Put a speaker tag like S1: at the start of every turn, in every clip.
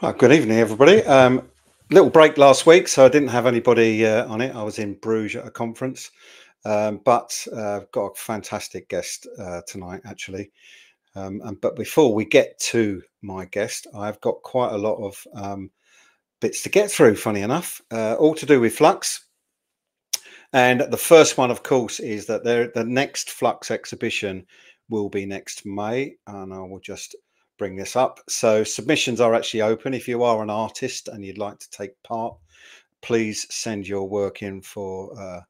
S1: Oh, good evening, everybody. Little break last week, so I didn't have anybody on it. I was in Bruges at a conference, but got a fantastic guest tonight, actually. But before we get to my guest, I've got quite a lot of bits to get through, funny enough, all to do with Flux. And the first one, of course, is that the next Flux exhibition will be next May, and I will just bring this up. So submissions are actually open. If you are an artist and you'd like to take part, please send your work in for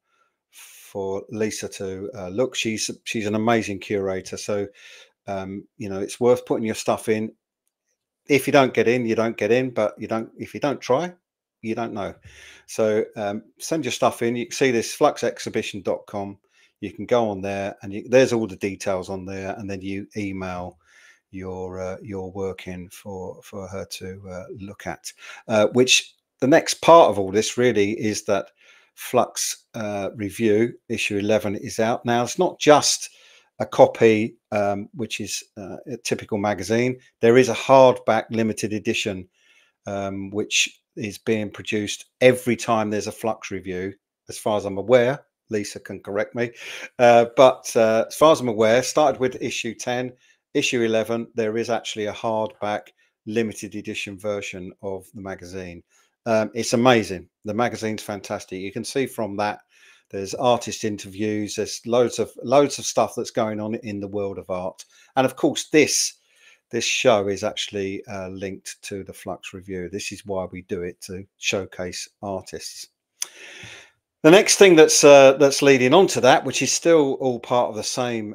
S1: Lisa to look. She's an amazing curator, so it's worth putting your stuff in. If you don't get in, you don't get in, but if you don't try, you don't know. So send your stuff in. You can see this fluxexhibition.com. You can go on there and there's all the details on there, and then you email your work in for her to look at. Which the next part of all this really is that Flux review issue 11 is out now. It's not just a copy, which is a typical magazine. There is a hardback limited edition, which is being produced every time there's a Flux review, as far as I'm aware. Lisa can correct me, but as far as I'm aware, started with issue 10. Issue 11, there is actually a hardback limited edition version of the magazine. It's amazing. The magazine's fantastic. You can see from that there's artist interviews. There's loads of stuff that's going on in the world of art. And of course, this show is actually linked to the Flux review. This is why we do it, to showcase artists. The next thing that's leading on to that, which is still all part of the same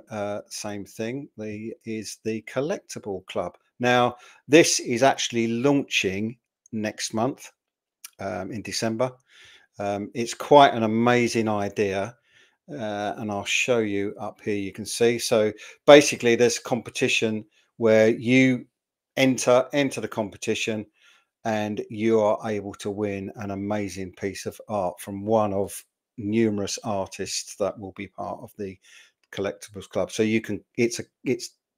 S1: thing, is the Collectible Club. Now, this is actually launching next month in December. It's quite an amazing idea, and I'll show you up here. You can see. So basically, there's a competition where you enter the competition, and you are able to win an amazing piece of art from one of numerous artists that will be part of the Collectibles Club. So you can, it's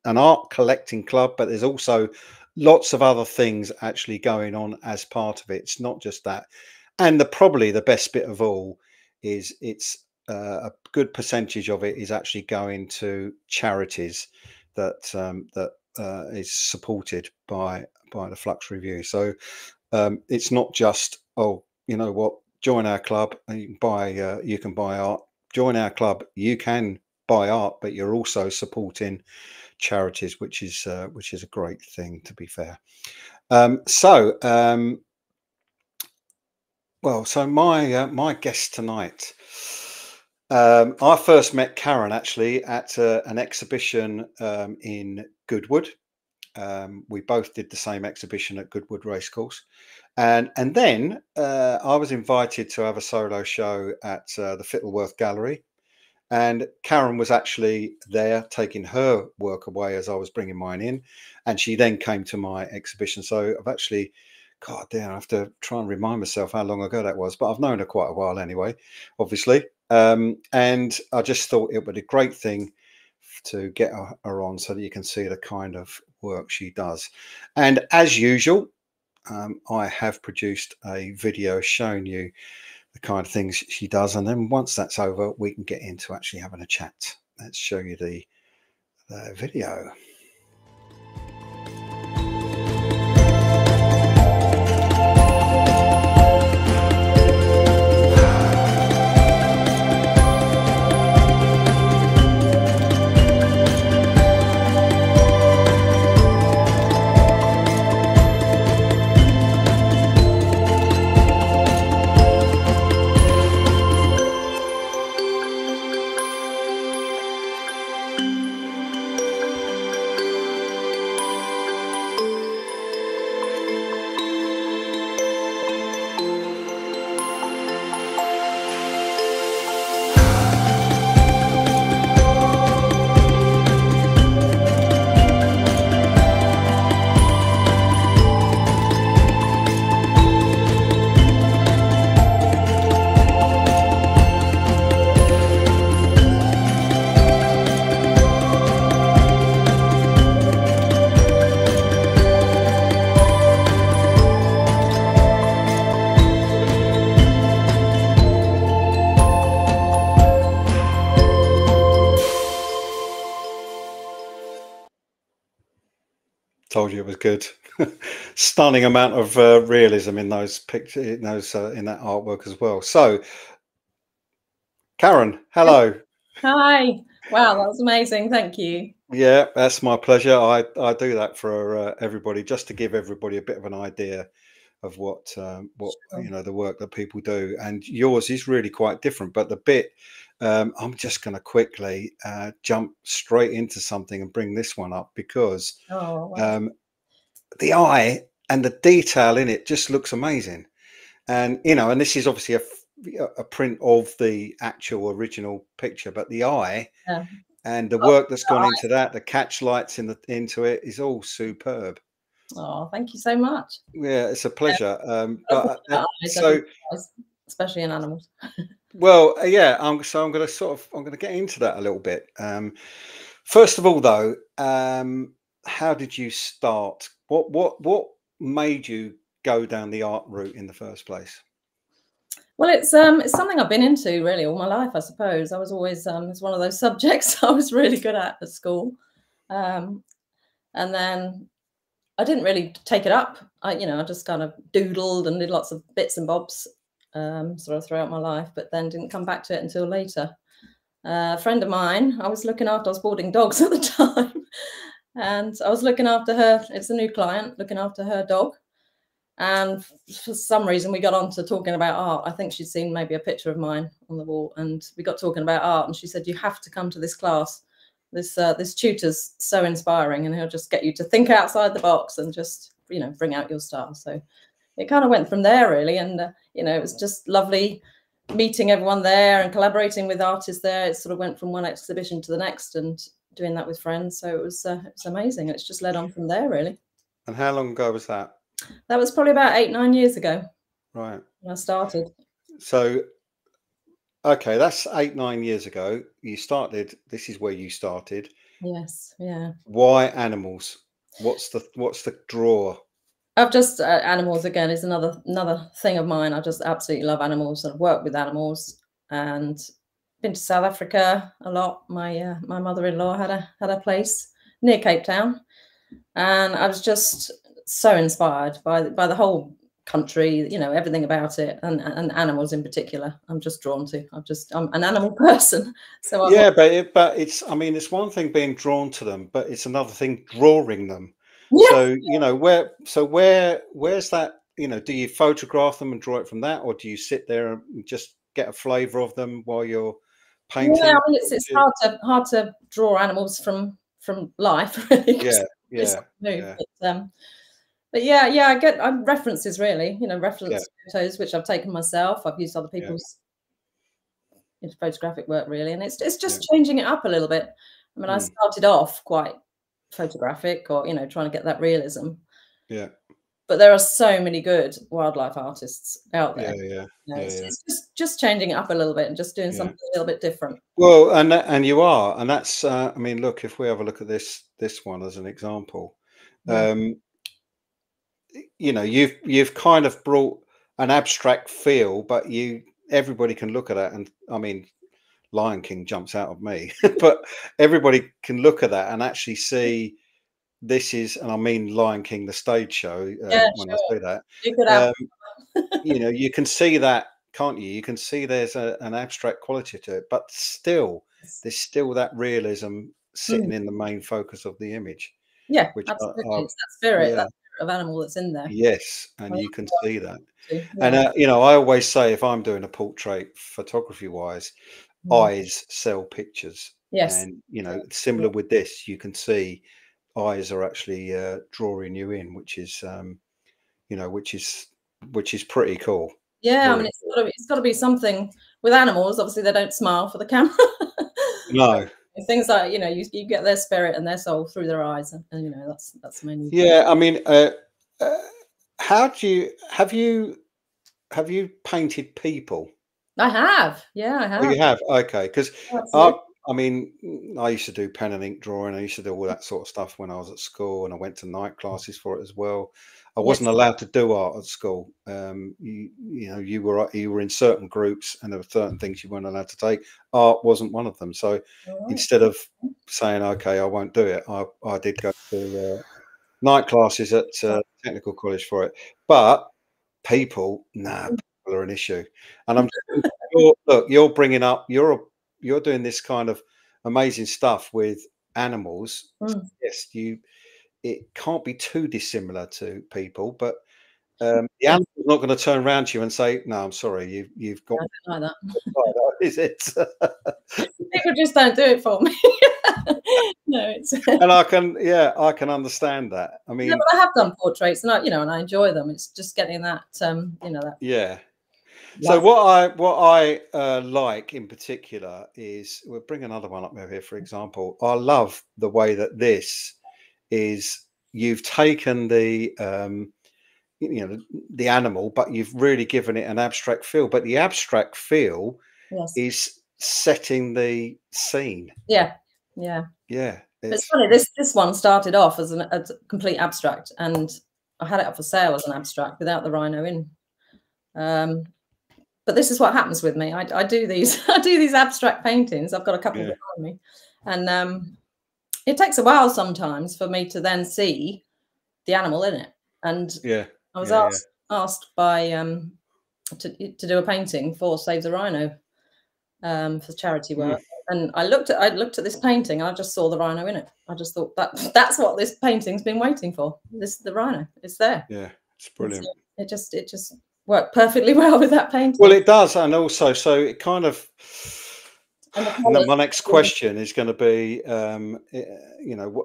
S1: an art collecting club, but there's also lots of other things actually going on as part of it. It's not just that. And probably the best bit of all is it's a good percentage of it is actually going to charities that is supported by the Flux review. So it's not just, oh, you know what, join our club and you can buy art. Join our club, you can buy art, but you're also supporting charities, which is a great thing, to be fair. So my guest tonight, I first met Karen actually at an exhibition in Goodwood. We both did the same exhibition at Goodwood Racecourse, and then I was invited to have a solo show at the Fittleworth Gallery, and Karen was actually there taking her work away as I was bringing mine in, and she then came to my exhibition. So I've actually, God damn, I have to try and remind myself how long ago that was, but I've known her quite a while anyway, obviously. And I just thought it would be a great thing to get her on so that you can see the kind of work she does. And as usual, I have produced a video showing you the kind of things she does. And then once that's over, we can get into actually having a chat. Let's show you the video. Told you it was good. Stunning amount of realism in those pictures, in those in that artwork as well. So, Karen, hello.
S2: Hi. Wow, that was amazing. Thank you.
S1: Yeah, that's my pleasure. I do that for everybody, just to give everybody a bit of an idea of what
S2: Sure.
S1: the work that people do. And yours is really quite different. But the bit I'm just going to quickly jump straight into something and bring this one up because
S2: Oh, wow.
S1: um, the eye and the detail in it just looks amazing. And and this is obviously a print of the actual original picture, but the eye
S2: Yeah.
S1: and the
S2: Oh,
S1: work that's gone into that, the catch lights into it is all superb.
S2: oh, thank you so much.
S1: Yeah, it's a
S2: Yeah,
S1: pleasure.
S2: I love looking at eyes. I do,
S1: So,
S2: especially in animals.
S1: well, yeah, I'm going to I'm going to get into that a little bit. First of all, though, how did you start? What made you go down the art route in the first place?
S2: Well, it's something I've been into really all my life, I suppose. I was always it's one of those subjects I was really good at school. Um, and then I didn't really take it up. I just kind of doodled and did lots of bits and bobs sort of throughout my life, but then didn't come back to it until later. A friend of mine, I was boarding dogs at the time, and I was looking after her. It's a new client, looking after her dog. And for some reason, we got on to talking about art. I think she'd seen maybe a picture of mine on the wall, and we got talking about art. And she said, "You have to come to this class. This tutor's so inspiring, and he'll just get you to think outside the box and just bring out your style." So it kind of went from there, really. And it was just lovely meeting everyone there and collaborating with artists there. It sort of went from one exhibition to the next, and doing that with friends. So it was amazing. It's just led on from there, really.
S1: And how long ago was that?
S2: That was probably about 8, 9 years ago
S1: Right.
S2: when I started.
S1: So, okay, that's 8, 9 years ago. You started. This is where you started.
S2: Yes, yeah.
S1: Why animals? What's the draw?
S2: I've just animals again is another thing of mine. I just absolutely love animals. I've worked with animals and been to South Africa a lot. My mother-in-law had a place near Cape Town, and I was just so inspired by the whole country, everything about it, and animals in particular. I'm just drawn to. I'm an animal person, so I've
S1: Yeah, but it's I mean it's one thing being drawn to them, but it's another thing drawing them.
S2: yeah,
S1: So where's that? Do you photograph them and draw it from that, or do you sit there and just get a flavour of them while you're
S2: yeah.
S1: painting?
S2: I mean, it's hard to draw animals from life, really, because
S1: Yeah,
S2: it's
S1: yeah,
S2: move.
S1: yeah,
S2: But yeah, I get references really,
S1: yeah,
S2: reference photos which I've taken myself. I've used other
S1: yeah,
S2: people's photographic work really, and it's
S1: yeah,
S2: just changing it up a little bit. I mean, I
S1: mm,
S2: started off quite photographic, or trying to get that realism.
S1: yeah,
S2: But there are so many good wildlife artists out
S1: yeah,
S2: there.
S1: yeah,
S2: It's,
S1: yeah,
S2: it's just changing it up a little bit and just doing
S1: yeah.
S2: something a little bit different.
S1: Well, and you are, and that's. I mean, look, if we have a look at this one as an example,
S2: Yeah,
S1: um, you've kind of brought an abstract feel, but everybody can look at that, and I mean, Lion King jumps out of me, but everybody can look at that and actually see this is, and I mean Lion King the stage show
S2: yeah,
S1: when I
S2: sure.
S1: say that,
S2: You could have.
S1: um, you can see that, can't you? You can see there's an abstract quality to it, but still, there's still that realism
S2: Mm,
S1: sitting in the main focus of the image,
S2: yeah,
S1: which
S2: absolutely. It's that spirit,
S1: yeah,
S2: of animal that's in there.
S1: yes,
S2: I
S1: and
S2: love
S1: you can see
S2: working
S1: that.
S2: too.
S1: And
S2: Yeah.
S1: I always say if I'm doing a portrait photography wise,
S2: Mm.
S1: eyes sell pictures.
S2: Yes.
S1: And
S2: Yeah.
S1: similar with this, you can see eyes are actually drawing you in, which is pretty cool.
S2: Yeah, I
S1: Very
S2: mean,
S1: cool.
S2: it's got to be something with animals. Obviously, they don't smile for the camera.
S1: No,
S2: Things like you get their spirit and their soul through their eyes, and that's mainly.
S1: yeah, I mean, uh, how do you have you painted people?
S2: I have, yeah, I
S1: Oh,
S2: have,
S1: you have? Okay, because
S2: absolutely.
S1: I mean, I used to do pen and ink drawing. I used to do all that sort of stuff when I was at school, and I went to night classes for it as well. I wasn't
S2: Yes,
S1: allowed to do art at school. You were in certain groups, and there were certain things you weren't allowed to take. Art wasn't one of them. So
S2: all right.
S1: instead of saying, "Okay, I won't do it," I did go to. night classes at technical college for it, but people, nah, people are an issue. And I'm look, you're bringing up, you're doing this kind of amazing stuff with animals.
S2: Mm.
S1: Yes, it can't be too dissimilar to people, but the
S2: Yeah,
S1: animal's not going to turn around to you and say, "No, I'm sorry, you've got,"
S2: I don't like that.
S1: is it?
S2: People just don't do it for me. No, it's
S1: And I can, yeah, I can understand that. I
S2: no,
S1: mean,
S2: but I have done portraits, and and I enjoy them. It's just getting that, that
S1: yeah. So
S2: life.
S1: what I like in particular is, we'll bring another one up over here. For example, I love the way that this is. You've taken the the animal, but you've really given it an abstract feel. But the abstract feel
S2: Yes.
S1: is setting the scene.
S2: Yeah. Yeah.
S1: Yeah,
S2: It's
S1: it's
S2: funny. This one started off as a complete abstract, and I had it up for sale as an abstract without the rhino in. Um, but this is what happens with me. I do these I do these abstract paintings. I've got a couple
S1: yeah,
S2: behind me, and it takes a while sometimes for me to then see the animal in it. And
S1: yeah,
S2: I was
S1: yeah, yeah.
S2: asked by to do a painting for Save the Rhino for charity
S1: Mm,
S2: work. And I looked at this painting and I just saw the rhino in it. I just thought that's what this painting's been waiting for. The rhino. It's there.
S1: yeah, it's
S2: And so
S1: brilliant.
S2: it just worked perfectly well with that
S1: Well,
S2: painting.
S1: it does, and also, so it kind of.
S2: And the
S1: And then
S2: colours.
S1: my next question is going to be,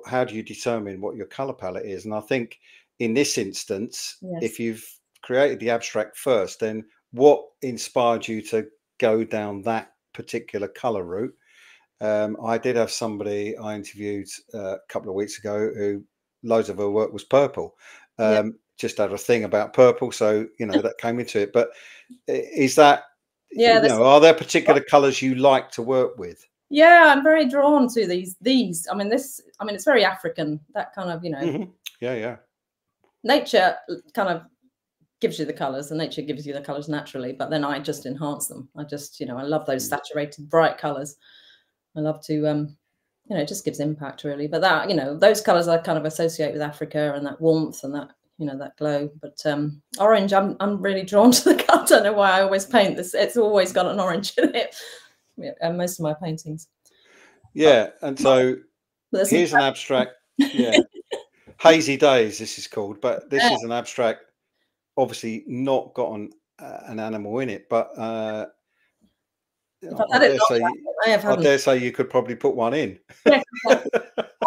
S1: how do you determine what your color palette is? And I think in this instance,
S2: Yes.
S1: if you've created the abstract first, then what inspired you to go down that particular color route? I did have somebody I interviewed a couple of weeks ago who loads of her work was purple.
S2: Yeah.
S1: Just had a thing about purple, so that came into it. But is that,
S2: Yeah. This.
S1: are there particular colors you like to work with?
S2: Yeah. I'm very drawn to these. I mean, this. I mean, it's very African. That kind of
S1: Yeah, yeah,
S2: nature kind of gives you the colors, and nature gives you the colors naturally. But then I just enhance them. I just I love those saturated bright colors. I love to it just gives impact really. But that those colors I kind of associate with Africa, and that warmth and that that glow. But orange, I'm really drawn to the color. I don't know why I always paint this. It's always got an orange in it. Yeah, and most of my paintings.
S1: yeah. And so
S2: But
S1: here's an abstract. Yeah, Hazy Days. This is called, but this
S2: yeah,
S1: is an abstract. Obviously, not got an animal in it, but
S2: if I've
S1: I
S2: had it
S1: dare
S2: long
S1: say,
S2: enough, I have
S1: I
S2: hadn't.
S1: dare say you could probably put one in.
S2: Yeah,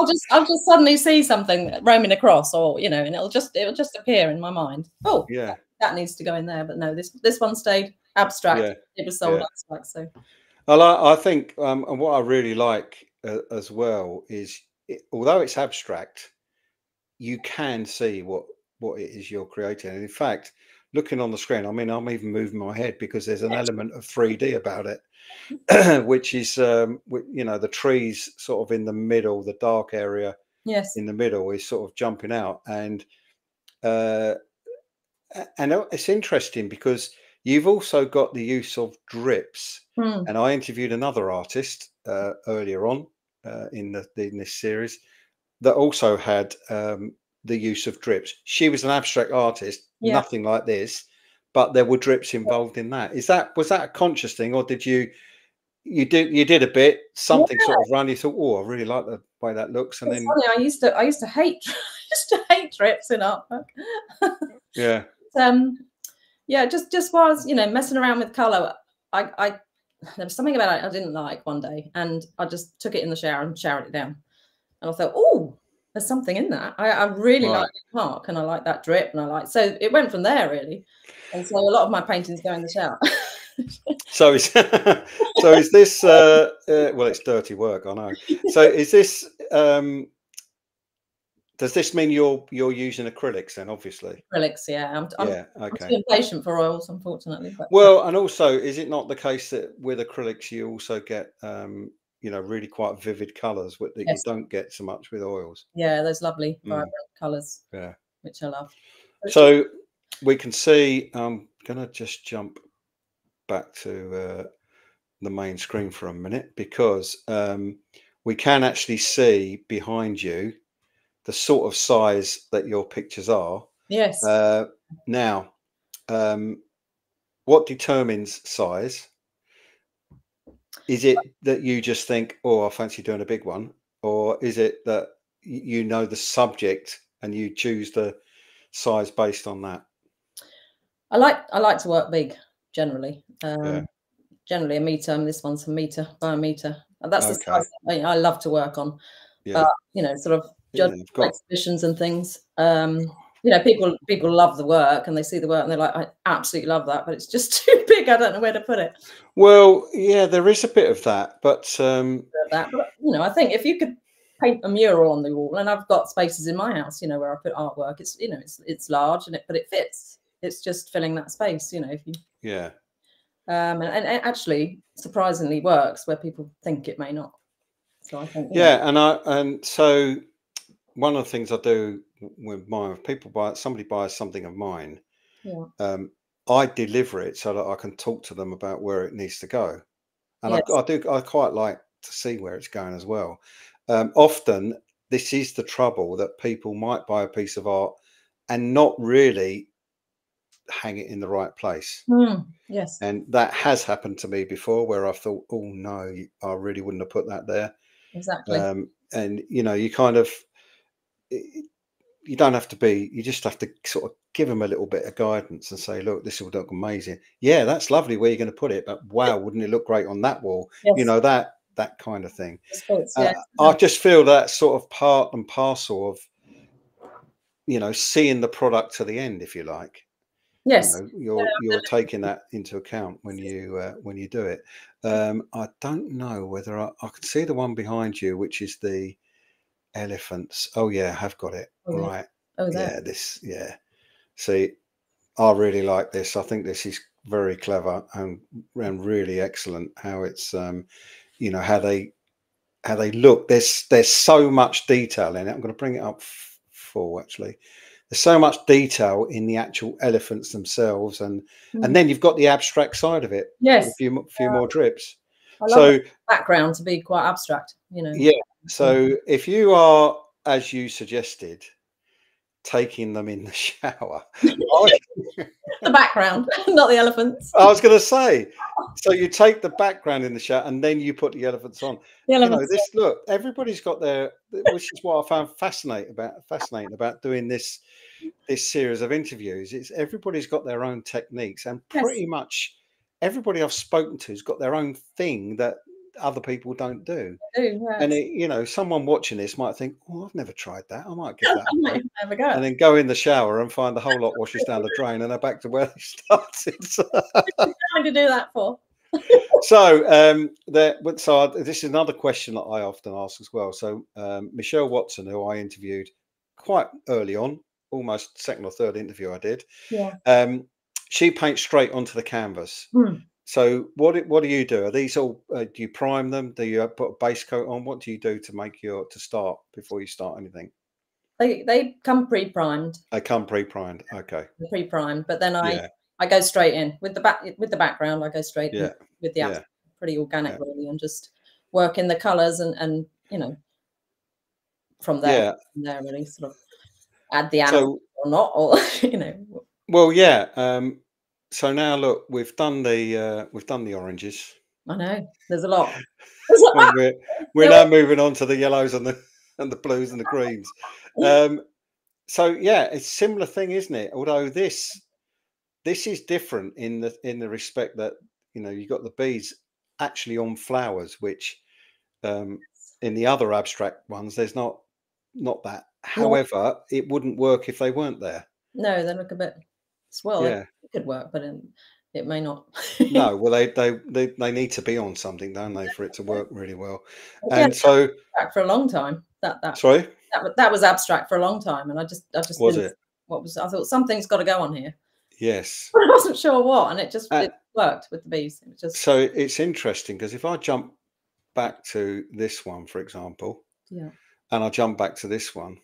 S2: I'll just suddenly see something roaming across, or and it'll just appear in my mind. Oh,
S1: Yeah,
S2: that needs to go in there. But no, this one stayed abstract.
S1: yeah,
S2: It was sold
S1: yeah.
S2: abstract. So
S1: I think, and what I really like as well is, although it's abstract, you can see what it is you're creating. And in fact, looking on the screen, I mean, I'm even moving my head because there's an element of 3D about it, which is, the trees sort of in the middle, the dark area
S2: yes,
S1: in the middle is sort of jumping out, uh, and it's interesting because you've also got the use of drips.
S2: hmm.
S1: And I interviewed another artist earlier on in this series that also had the use of drips. She was an abstract artist,
S2: Yeah.
S1: nothing like this, but there were drips involved in that. Was that a conscious thing, or did you did a bit,
S2: Yeah,
S1: something sort of ran, you thought, oh, I really like the way that looks, and
S2: it's
S1: then
S2: funny. I used to hate used to hate drips in artwork.
S1: yeah,
S2: um, yeah, just while I was messing around with color, I there was something about it I didn't like one day, and I just took it in the shower and showered it down, and I thought, oh, there's something in that. I really like
S1: right.
S2: the park, and I like that drip, and so it went from there really, and so a lot of my paintings go in the shower.
S1: So is so is this well, it's dirty work, I know. So is this does this mean you're using acrylics then, obviously?
S2: Acrylics, yeah.
S1: Yeah,
S2: I'm
S1: okay.
S2: too impatient for oils, unfortunately. But
S1: Well, and also, is it not the case that with acrylics you also get really quite vivid colors that you
S2: yes,
S1: don't get so much with oils?
S2: yeah, those lovely vibrant
S1: Mm,
S2: colours,
S1: yeah.
S2: which I love. But it's just
S1: So we can see, I'm gonna just jump back to the main screen for a minute because we can actually see behind you the sort of size that your pictures are.
S2: Yes.
S1: Now, what determines size? Is it that you just think, oh, I fancy doing a big one? Or is it that you know the subject and you choose the size based on that?
S2: I like to work big generally.
S1: Yeah.
S2: Generally a meter, and this one's a meter by a meter. And that's the
S1: Okay.
S2: size I love to work on.
S1: Yeah.
S2: But sort of
S1: Yeah.
S2: judge
S1: I've got.
S2: exhibitions and things. People love the work and they see the work and they're like, I absolutely love that, but it's just too big. I don't know where to put it.
S1: Well, yeah, there is a bit of that, but
S2: That, but I think if you could paint a mural on the wall, and I've got spaces in my house, where I put artwork. It's large but it fits. It's just filling that space. If you
S1: yeah.
S2: and it actually surprisingly works where people think it may not. So I think
S1: Yeah, and so one of the things I do with mine, if somebody buys something of mine,
S2: yeah,
S1: I deliver it so that I can talk to them about where it needs to go, and
S2: yes,
S1: I quite like to see where it's going as well. Often, this is the trouble, that people might buy a piece of art and not really hang it in the right place.
S2: yes,
S1: And that has happened to me before, where I've thought, oh no, I really wouldn't have put that there.
S2: exactly.
S1: And you kind of, you don't have to be, you just have to sort of give them a little bit of guidance and say, look, this will look amazing. Yeah, that's lovely where you're going to put it, but wow, wouldn't it look great on that wall?
S2: Yes,
S1: That kind of thing.
S2: the sports. Yeah,
S1: I just feel that sort of part and parcel of, seeing the product to the end, if you like.
S2: yes,
S1: You're taking that into account when you do it. I don't know whether I can see the one behind you, which is the elephants. Oh yeah, I have got it
S2: oh, yeah.
S1: right.
S2: Oh, there.
S1: Yeah, yeah. See, I really like this. I think this is very clever and really excellent. How it's how they look. There's so much detail in it. I'm going to bring it up full actually. There's so much detail in the actual elephants themselves, and
S2: Mm.
S1: then you've got the abstract side of it with a
S2: Yes,
S1: few more drips.
S2: I love the
S1: So
S2: background to be quite abstract.
S1: yeah.
S2: Yeah.
S1: So if you are, as you suggested, taking them in the shower,
S2: The background, not the elephants.
S1: I was going to say, so you take the background in the shot and then you put the elephants on.
S2: The elephants.
S1: Look, everybody's got their, which is what I found fascinating about doing this series of interviews. It's everybody's got their own techniques, and
S2: Yes,
S1: pretty much everybody I've spoken to has got their own thing that other people don't do.
S2: I do.
S1: And
S2: Yes.
S1: someone watching this might think, "Oh, I've never tried that. I might give that
S2: I
S1: a go."
S2: might have a go.
S1: And then go in the shower and find the whole lot washes down the drain and they're back to where they started.
S2: Trying to do that for.
S1: This is another question that I often ask as well. So Michelle Watson, who I interviewed quite early on, almost second or third interview I did,
S2: Yeah.
S1: she paints straight onto the canvas.
S2: Hmm.
S1: So what do you do? Are these all? Do you prime them? Do you put a base coat on? What do you do to start before you start anything?
S2: They come pre-primed.
S1: They come pre-primed. Okay.
S2: Pre-primed, but then
S1: Yeah.
S2: I go straight in with the background. I go straight in
S1: Yeah.
S2: with the
S1: Yeah.
S2: pretty organic
S1: Yeah.
S2: really, and just work in the colours and from
S1: Yeah.
S2: there really sort of add the animal
S1: So
S2: or not, or
S1: well, yeah. So now look, we've done the oranges,
S2: I know there's a lot. There's a
S1: and
S2: lot.
S1: we're now moving on to the yellows and the blues and the greens. So yeah, it's a similar thing, isn't it? Although this is different in the respect that you got the bees actually on flowers, which in the other abstract ones there's not that.
S2: No,
S1: However, it wouldn't work if they weren't there.
S2: no, they look a bit. Well, it
S1: Yeah.
S2: could work, but it may not.
S1: No, well, they need to be on something, don't they, for it to work really well?
S2: Yeah,
S1: And so,
S2: abstract for a long time.
S1: sorry,
S2: That was abstract for a long time, and I just
S1: was
S2: didn't.
S1: it?
S2: What was I thought something's got to go on here.
S1: Yes.
S2: I wasn't sure what, and
S1: Uh,
S2: it worked with the bees. It was just
S1: so it's interesting because if I jump back to this one, for example,
S2: yeah.
S1: and I jump back to this one,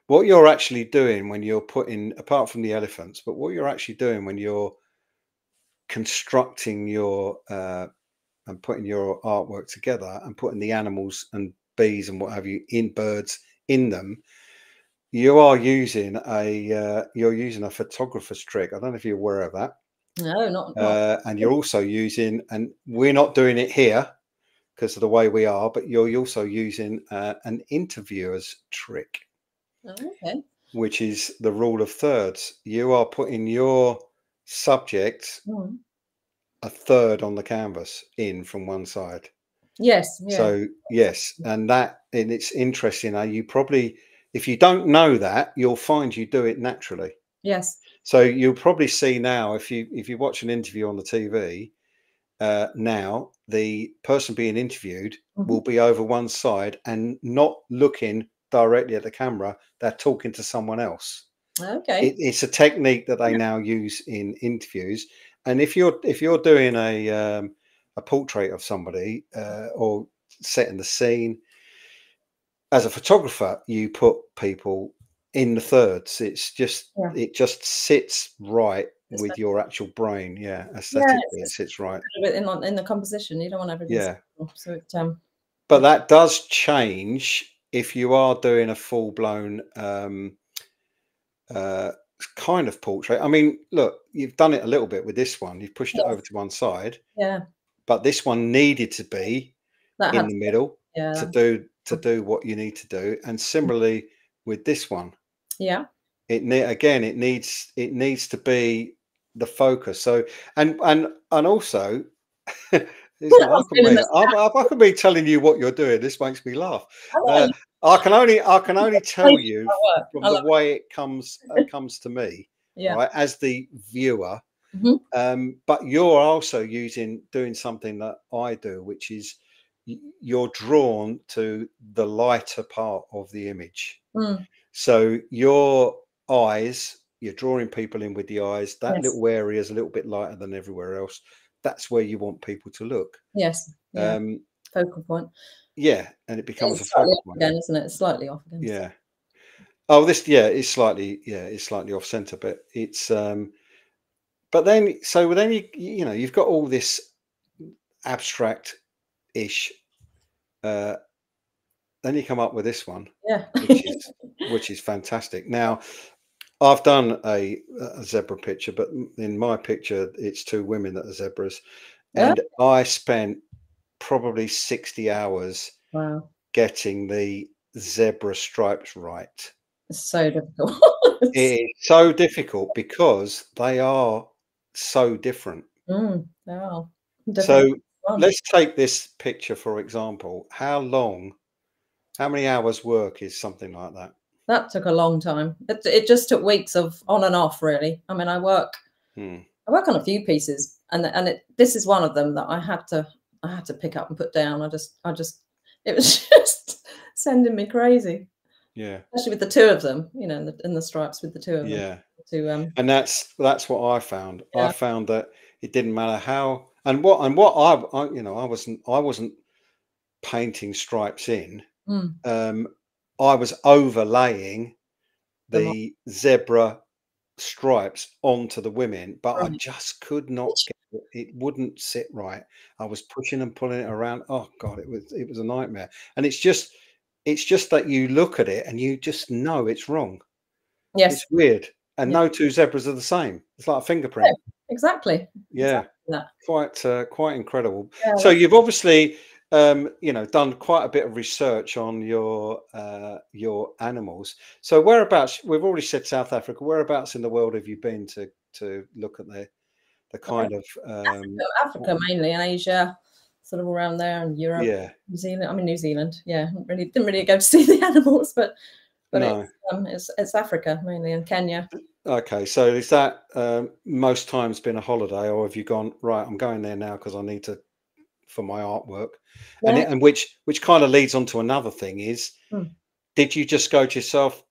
S1: what you're actually doing when you're putting, apart from the elephants, but what you're actually doing when you're constructing your and putting your artwork together and putting the animals and bees and what have you in birds in them, you are using you're using a photographer's trick. I don't know if you're aware of that.
S2: No, not.
S1: And you're also using, and we're not doing it here because of the way we are, but you're also using an interviewer's trick,
S2: Oh, okay.
S1: which is the rule of thirds. You are putting your subject
S2: Mm.
S1: a third on the canvas in from one side.
S2: Yes. Yeah.
S1: So yes, and it's interesting how you probably, if you don't know that, you'll find you do it naturally.
S2: Yes.
S1: So you'll probably see now, if you watch an interview on the TV, now the person being interviewed
S2: Hmm.
S1: will be over one side and not looking directly at the camera. They're talking to someone else.
S2: Okay.
S1: It's a technique that they now use in interviews. And if you're doing a portrait of somebody or setting the scene, as a photographer, you put people in the thirds.
S2: Yeah.
S1: It just sits right
S2: It's
S1: with your actual brain. Yeah,
S2: Yeah,
S1: aesthetically, it
S2: it's
S1: sits right.
S2: in the composition. You don't want everything
S1: Yeah,
S2: simple, so it
S1: but that does change if you are doing a full blown uh, kind of portrait. I mean, look, you've done it a little bit with this one. You've pushed it over
S2: yes,
S1: to one side,
S2: yeah,
S1: but this one needed to be
S2: that
S1: in
S2: had
S1: the
S2: to
S1: middle
S2: yeah,
S1: to do what you need to do. And similarly with this one,
S2: yeah.
S1: it needs to be the focus. So and also
S2: I
S1: I
S2: was
S1: could
S2: feeling
S1: be
S2: this.
S1: I could be telling you what you're doing. This makes me laugh.
S2: I know
S1: Uh,
S2: you
S1: I can only tell
S2: explained
S1: you
S2: my work.
S1: from
S2: I
S1: the
S2: love
S1: way it comes to me,
S2: it. Yeah.
S1: right, as the viewer.
S2: Hmm.
S1: But you're also doing something that I do, which is you're drawn to the lighter part of the image.
S2: Mm,
S1: So your eyes, you're drawing people in with the eyes. That
S2: yes.
S1: little area is a little bit lighter than everywhere else. That's where you want people to look.
S2: Yes. Yeah.
S1: Um,
S2: Focal point.
S1: yeah, and it becomes a
S2: It's slightly
S1: focal
S2: off
S1: point.
S2: again, isn't it? It's slightly off again.
S1: Yeah. Oh, this it's slightly off center, but it's but then you know you've got all this abstract ish. Uh, then you come up with this one,
S2: Yeah.
S1: which is fantastic. Now, I've done a zebra picture, but in my picture, it's two women that are zebras,
S2: Yeah.
S1: and I spent probably 60 hours
S2: Wow.
S1: getting the zebra stripes right.
S2: It's so difficult.
S1: It is so difficult because they are so different.
S2: They are different.
S1: So let's take this picture for example. How many hours work is something like that?
S2: That took a long time. It just took weeks of on and off, really. I mean,
S1: Hmm.
S2: I work on a few pieces, and this is one of them that I had to pick up and put down. I just it was just sending me crazy,
S1: Yeah,
S2: especially with the two of them. You know, in the stripes with the two of them.
S1: yeah.
S2: To
S1: And that's what I found. I
S2: yeah,
S1: found that it didn't matter how and what you know I wasn't painting stripes in.
S2: mm,
S1: Um, I was overlaying
S2: them on,
S1: the zebra stripes onto the women, but I
S2: right.
S1: just could not get it. It wouldn't sit right. I was pushing and pulling it around. Oh God, it was a nightmare. And it's just that you look at it and you just know it's wrong. It's
S2: Yes,
S1: weird. And
S2: yeah,
S1: no two zebras are the same. It's like a
S2: yeah,
S1: fingerprint.
S2: exactly,
S1: Yeah,
S2: exactly that.
S1: quite incredible.
S2: Yeah,
S1: So you've obviously you know done quite a bit of research on your animals. So whereabouts, we've already said South Africa, whereabouts in the world have you been to look at the kind of
S2: Africa mainly, and Asia, sort of around there, and Europe,
S1: yeah,
S2: New Zealand. I mean, New Zealand. Yeah, didn't really go to see the animals, but
S1: no.
S2: it's Africa mainly, and Kenya.
S1: Okay, so is that most times been a holiday, or have you gone right? I'm going there now because I need to for my artwork,
S2: Yeah.
S1: and which kind of leads on to another thing is,
S2: Mm.
S1: did you just go to yourself,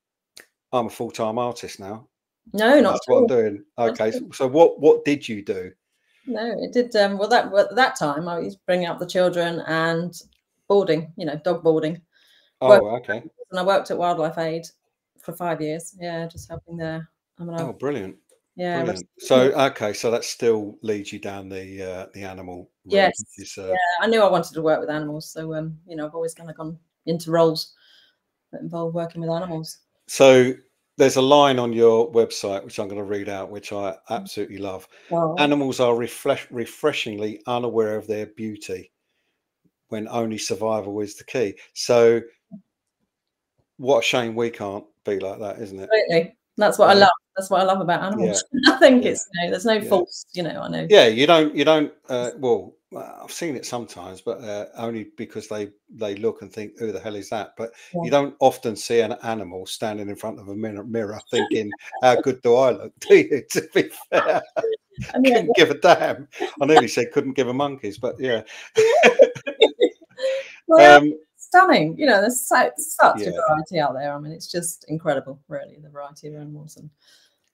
S1: I'm a full-time artist now,
S2: No,
S1: and
S2: not
S1: that's
S2: at
S1: what I'm
S2: all.
S1: doing?
S2: Not at
S1: Okay,
S2: all.
S1: so what did you do?
S2: No, it did. Well, at that time, I was bringing up the children and boarding. You know, dog boarding. Work,
S1: Oh, okay.
S2: and I worked at Wildlife Aid for 5 years. Yeah, just helping there. I mean,
S1: Oh, brilliant,
S2: yeah,
S1: brilliant. So okay, so that still leads you down the animal road, which
S2: yes,
S1: is
S2: yeah. I knew I wanted to work with animals, so you know, I've always kind of gone into roles that involve working with animals.
S1: So there's a line on your website which I'm going to read out, which I absolutely love.
S2: Oh,
S1: Animals are refreshingly unaware of their beauty when only survival is the key. So what a shame we can't be like that, isn't it?
S2: absolutely. That's what I love. That's what I love about
S1: Yeah,
S2: animals. I think
S1: yeah,
S2: it's, there's no
S1: yeah.
S2: false, I know.
S1: Yeah, you don't. Well, I've seen it sometimes, but only because they look and think, "Who the hell is that?" But
S2: Yeah.
S1: you don't often see an animal standing in front of a mirror thinking, "How good do I look?" Do you? To be fair,
S2: And yeah,
S1: couldn't give a damn. I nearly said couldn't give a monkeys, but yeah,
S2: they are
S1: um,
S2: stunning. There's such a
S1: yeah.
S2: variety out there. I mean, it's just incredible, really, the variety of animals. And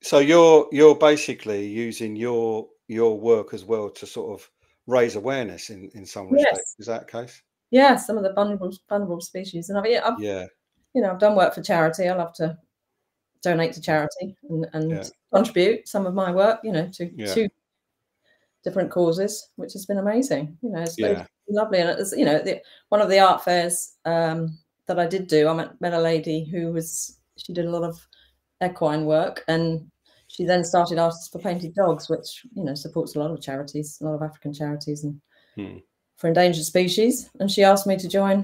S1: So you're basically using your work as well to sort of raise awareness in some respect.
S2: yes,
S1: Is that the case?
S2: yeah, some of the vulnerable species. And
S1: Yeah,
S2: I've done work for charity. I love to donate to
S1: yeah,
S2: charity and
S1: yeah,
S2: contribute some of my work,
S1: yeah,
S2: to different causes, which has been amazing. It's
S1: yeah.
S2: lovely. And it's, one of the art fairs that I did do, I met a lady she did a lot of equine work, and she then started Artists for Painted Dogs, which, supports a lot of charities, a lot of African charities and
S1: Hmm.
S2: for endangered species. And she asked me to join,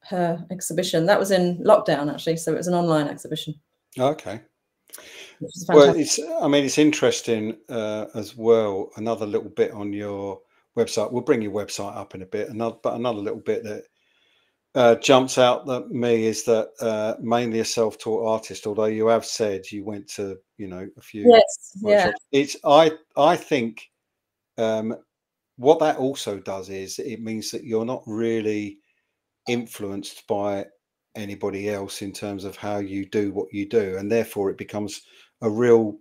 S2: her exhibition. That was in lockdown, actually. So it was an online exhibition,
S1: Okay.
S2: which was
S1: Well,
S2: fantastic.
S1: I mean, it's interesting as well. Another little bit on your website. We'll bring your website up in a bit. Another little bit that jumps out at me is that mainly a self-taught artist. Although you have said you went to, a few
S2: Yes, yeah,
S1: workshops. I think what that also does is it means that you're not really influenced by anybody else in terms of how you do what you do, and therefore it becomes a real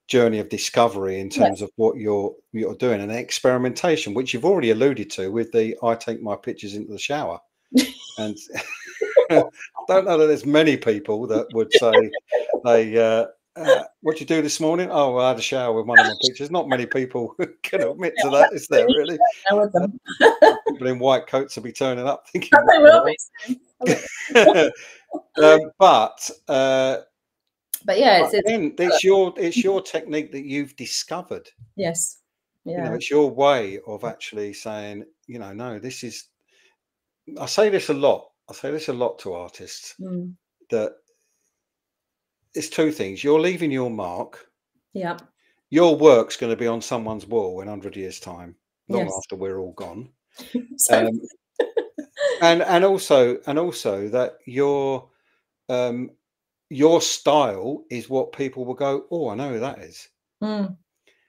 S1: journey of discovery in terms
S2: yes.
S1: of what you're doing, and experimentation, which you've already alluded to with the "I take my pictures into the shower." And I don't know that there's many people that would say they what you do this morning? Oh, well, I had a shower with one of my pictures. Not many people can admit to that, is there really?
S2: Now with them.
S1: People in white coats will be turning up thinking,
S2: They
S1: what
S2: will
S1: the
S2: be soon.
S1: hell?
S2: But yeah,
S1: But
S2: it's
S1: then it's your technique that you've discovered.
S2: yes, yeah,
S1: It's your way of actually saying, no, this is. I say this a lot. I say this a lot to artists,
S2: mm,
S1: that it's two things. You're leaving your mark.
S2: yeah,
S1: Your work's going to be on someone's wall in 100 years' time, long
S2: yes.
S1: after we're all gone.
S2: So
S1: Um, and also that um, your style is what people will go, oh, I know who that is.
S2: mm,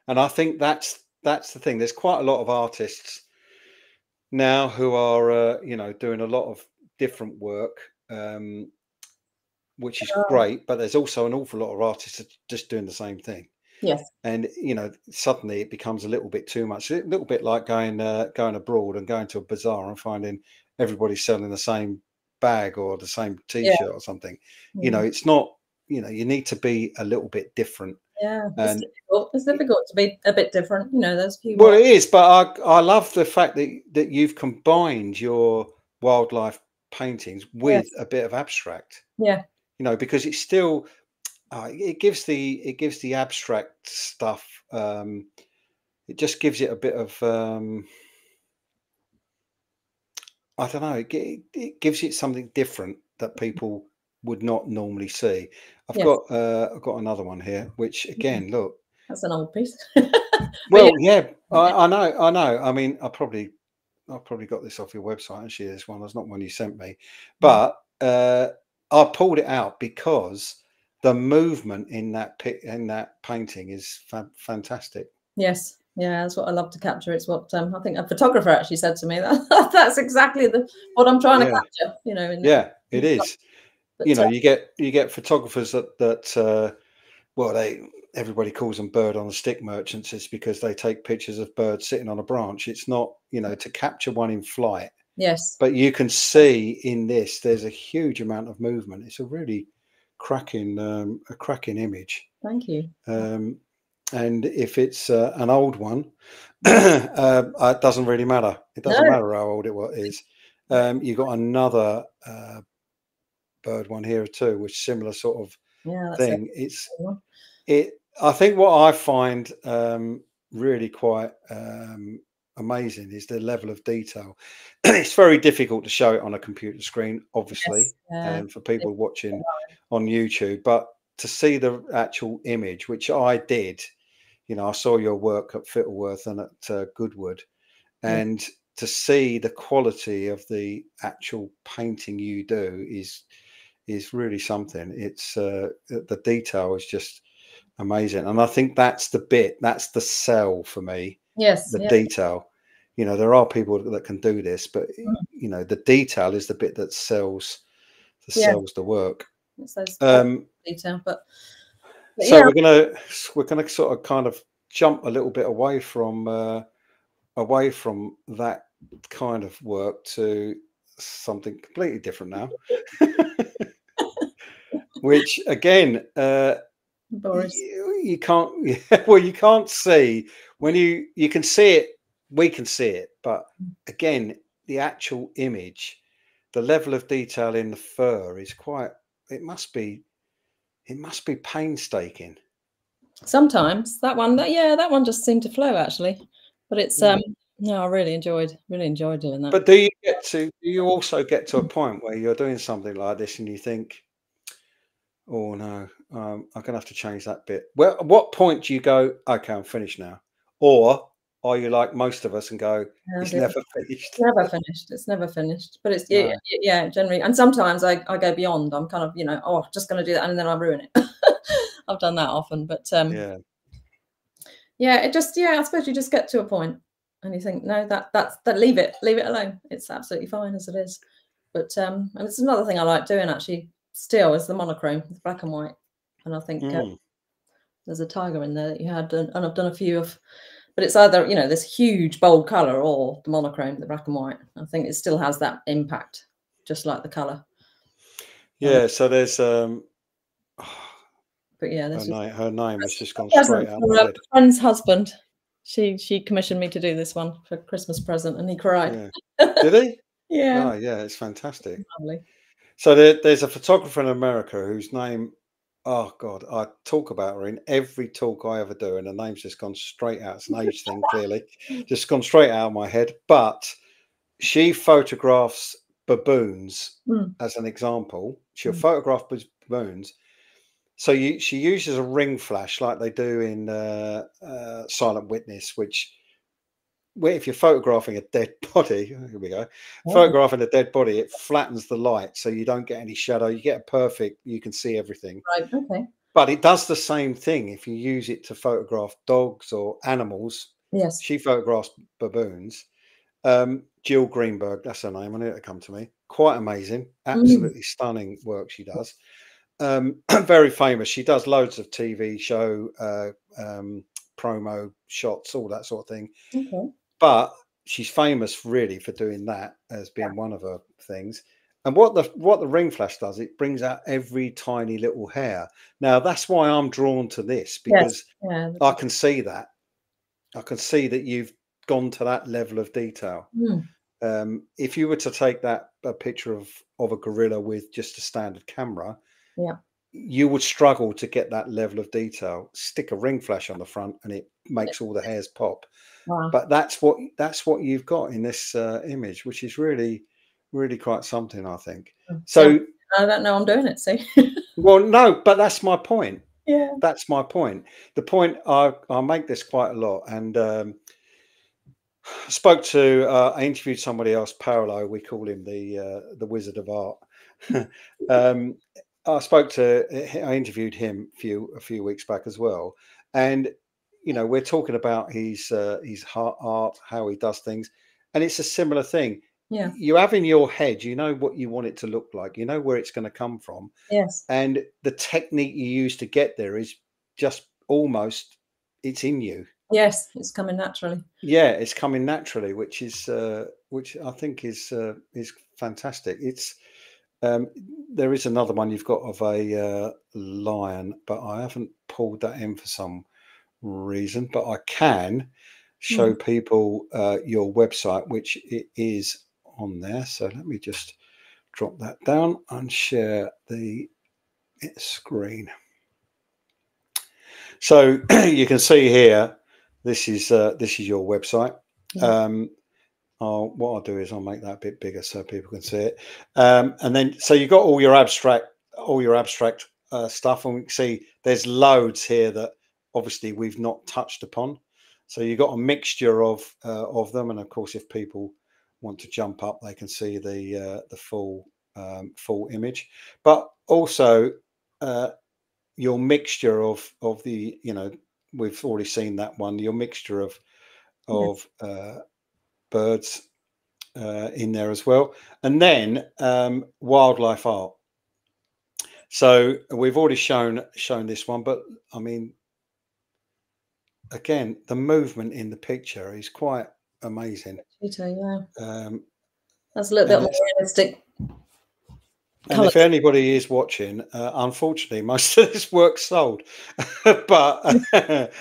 S1: And I think that's the thing. There's quite a lot of artists now who are doing a lot of different work, which is great. But there's also an awful lot of artists that are just doing the same thing.
S2: yes,
S1: And suddenly it becomes a little bit too much. A little bit like going abroad and going to a bazaar and finding everybody selling the same bag or the same
S2: yeah,
S1: T-shirt or something.
S2: mm,
S1: It's not. You need to be a little bit different.
S2: yeah. It's
S1: And
S2: difficult. It's difficult to be a bit different. There's a few
S1: well,
S2: more.
S1: it is, but I love the fact that you've combined your wildlife paintings with
S2: Yes,
S1: a bit of abstract.
S2: yeah,
S1: Because it's still it gives the abstract stuff. It just gives it a bit of I don't know. It gives it something different that people would not normally see. I've
S2: yes.
S1: got I've got another one here, which
S2: Mm,
S1: again, look.
S2: that's an old piece. But yeah,
S1: Well, yeah,
S2: yeah,
S1: I know, I know. I mean, I probably got this off your website. Actually, this one. That's not one you sent me,
S2: mm,
S1: but I pulled it out because the movement in that painting is fantastic.
S2: yes, yeah. That's what I love to capture. It's what I think a photographer actually said to me. That's exactly what I'm trying to
S1: Yeah,
S2: capture.
S1: yeah, it
S2: In
S1: is.
S2: but
S1: You get photographers that well, everybody calls them bird on a stick merchants. It's because they take pictures of birds sitting on a branch. It's not, to capture one in flight.
S2: yes,
S1: But you can see in this, there's a huge amount of movement. It's a really cracking image.
S2: thank you.
S1: And if it's an old one, it doesn't really matter. It
S2: No,
S1: doesn't matter how old is. You got another bird one here too, which similar sort of
S2: Yeah, that's it.
S1: thing. I think what I find really quite amazing is the level of detail. It's very difficult to show it on a computer screen, obviously,
S2: Yes. Yeah.
S1: and for people watching on YouTube, but to see the actual image, which I did, I saw your work at Fittleworth and at Goodwood,
S2: Yeah.
S1: and to see the quality of the actual painting you do is really something. It's the detail is just amazing, and I think that's that's the sell for me,
S2: Yes.
S1: the
S2: Yeah.
S1: detail. There are people that can do this, but
S2: Mm.
S1: the detail is the bit that
S2: Yeah.
S1: sells the work.
S2: It's those
S1: Um,
S2: detail, but
S1: so
S2: yeah.
S1: we're gonna sort of kind of jump a little bit away from that kind of work to something completely different now, which again,
S2: Boris.
S1: you can't. Well, you can't see when you can see it. We can see it, but again, the actual image, the level of detail in the fur is quite. It must be. It must be painstaking.
S2: Sometimes that one just seemed to flow actually, but it's
S1: Mm.
S2: no, I really enjoyed doing that.
S1: But do you also get to a point where you're doing something like this and you think, oh no, I'm gonna have to change that bit? Well, at what point do you go, okay, I'm finished now? Or are you like most of us and go,
S2: Yeah, I
S1: it's
S2: do.
S1: never finished?
S2: Never finished. It's never finished. But it's yeah,
S1: No.
S2: yeah, generally. And sometimes I go beyond. I'm kind of, oh, just going to do that, and then I ruin it. I've done that often, but
S1: Yeah.
S2: yeah, I suppose you just get to a point, and you think, no, that leave it alone. It's absolutely fine as it is. But and it's another thing I like doing actually. Still is the monochrome, the black and white, and I think
S1: Mm.
S2: there's a tiger in there that you had, and I've done a few of. But it's either, this huge bold color or the monochrome, the black and white. I think it still has that impact, just like the color.
S1: Yeah. So there's
S2: But yeah,
S1: her
S2: this was
S1: name has just gone straight
S2: present
S1: out of
S2: for
S1: my
S2: a
S1: head.
S2: friend's husband. She commissioned me to do this one for Christmas present, and he cried.
S1: Yeah. Did he?
S2: Yeah,
S1: Oh, yeah. It's fantastic.
S2: lovely.
S1: So there's a photographer in America whose name, oh God, I talk about her in every talk I ever do, and her name's just gone straight out. It's an age thing, clearly, just gone straight out of my head. But she photographs baboons
S2: Mm,
S1: as an example. She'll
S2: mm.
S1: photograph baboons. So she uses a ring flash like they do in Silent Witness, which where if you're photographing a dead body, here we go,
S2: Oh,
S1: photographing a dead body, it flattens the light so you don't get any shadow. You get a perfect, you can see everything.
S2: right. Okay.
S1: But it does the same thing if you use it to photograph dogs or animals.
S2: Yes.
S1: She photographs baboons. Jill Greenberg, that's her name. I knew it would come to me. Quite amazing,
S2: Mm,
S1: absolutely stunning work she does. Very famous. She does loads of TV show promo shots, all that sort of thing.
S2: okay.
S1: But she's famous really for doing that as being one of her things. And what the ring flash does, it brings out every tiny little hair. Now that's why I'm drawn to this,
S2: Yes.
S1: because
S2: Yeah.
S1: I can see that. I can see that you've gone to that level of detail.
S2: Mm,
S1: If you were to take a picture of a gorilla with just a standard camera,
S2: yeah.
S1: you would struggle to get that level of detail. Stick a ring flash on the front and it
S2: Yeah.
S1: makes all the hairs pop.
S2: Wow.
S1: But that's what you've got in this image, which is really, really quite something, I think.
S2: See,
S1: So,
S2: I don't know I'm doing it. See.
S1: well, no, but that's my point.
S2: Yeah.
S1: That's my point. The point I make this quite a lot, and I interviewed somebody else, Paolo. We call him the Wizard of Art. um, I interviewed him a few weeks back as well, and we're talking about his art, how he does things, and it's a similar thing.
S2: Yeah.
S1: You have in your head, what you want it to look like, where it's going to come from,
S2: Yes.
S1: and the technique you use to get there is just almost it's in you.
S2: Yes. It's coming naturally.
S1: Yeah, it's coming naturally, which I think is fantastic. Um, there is another one you've got of a lion, but I haven't pulled that in for some reason. But I can show
S2: Mm.
S1: people your website, which it is on there. So let me just drop that down and share the screen. So you can see here, this is your website. What I'll do is I'll make that a bit bigger so people can see it. And then, so you've got all your abstract stuff, and we can see there's loads here that obviously we've not touched upon. So you've got a mixture of them, and of course, if people want to jump up, they can see the full image. But also your mixture of the, we've already seen that one. Your mixture of birds in there as well, and then wildlife art. So we've already shown this one, but I mean, again, the movement in the picture is quite amazing.
S2: That's a little bit more realistic.
S1: And if anybody is watching, unfortunately, most of this work's sold, but the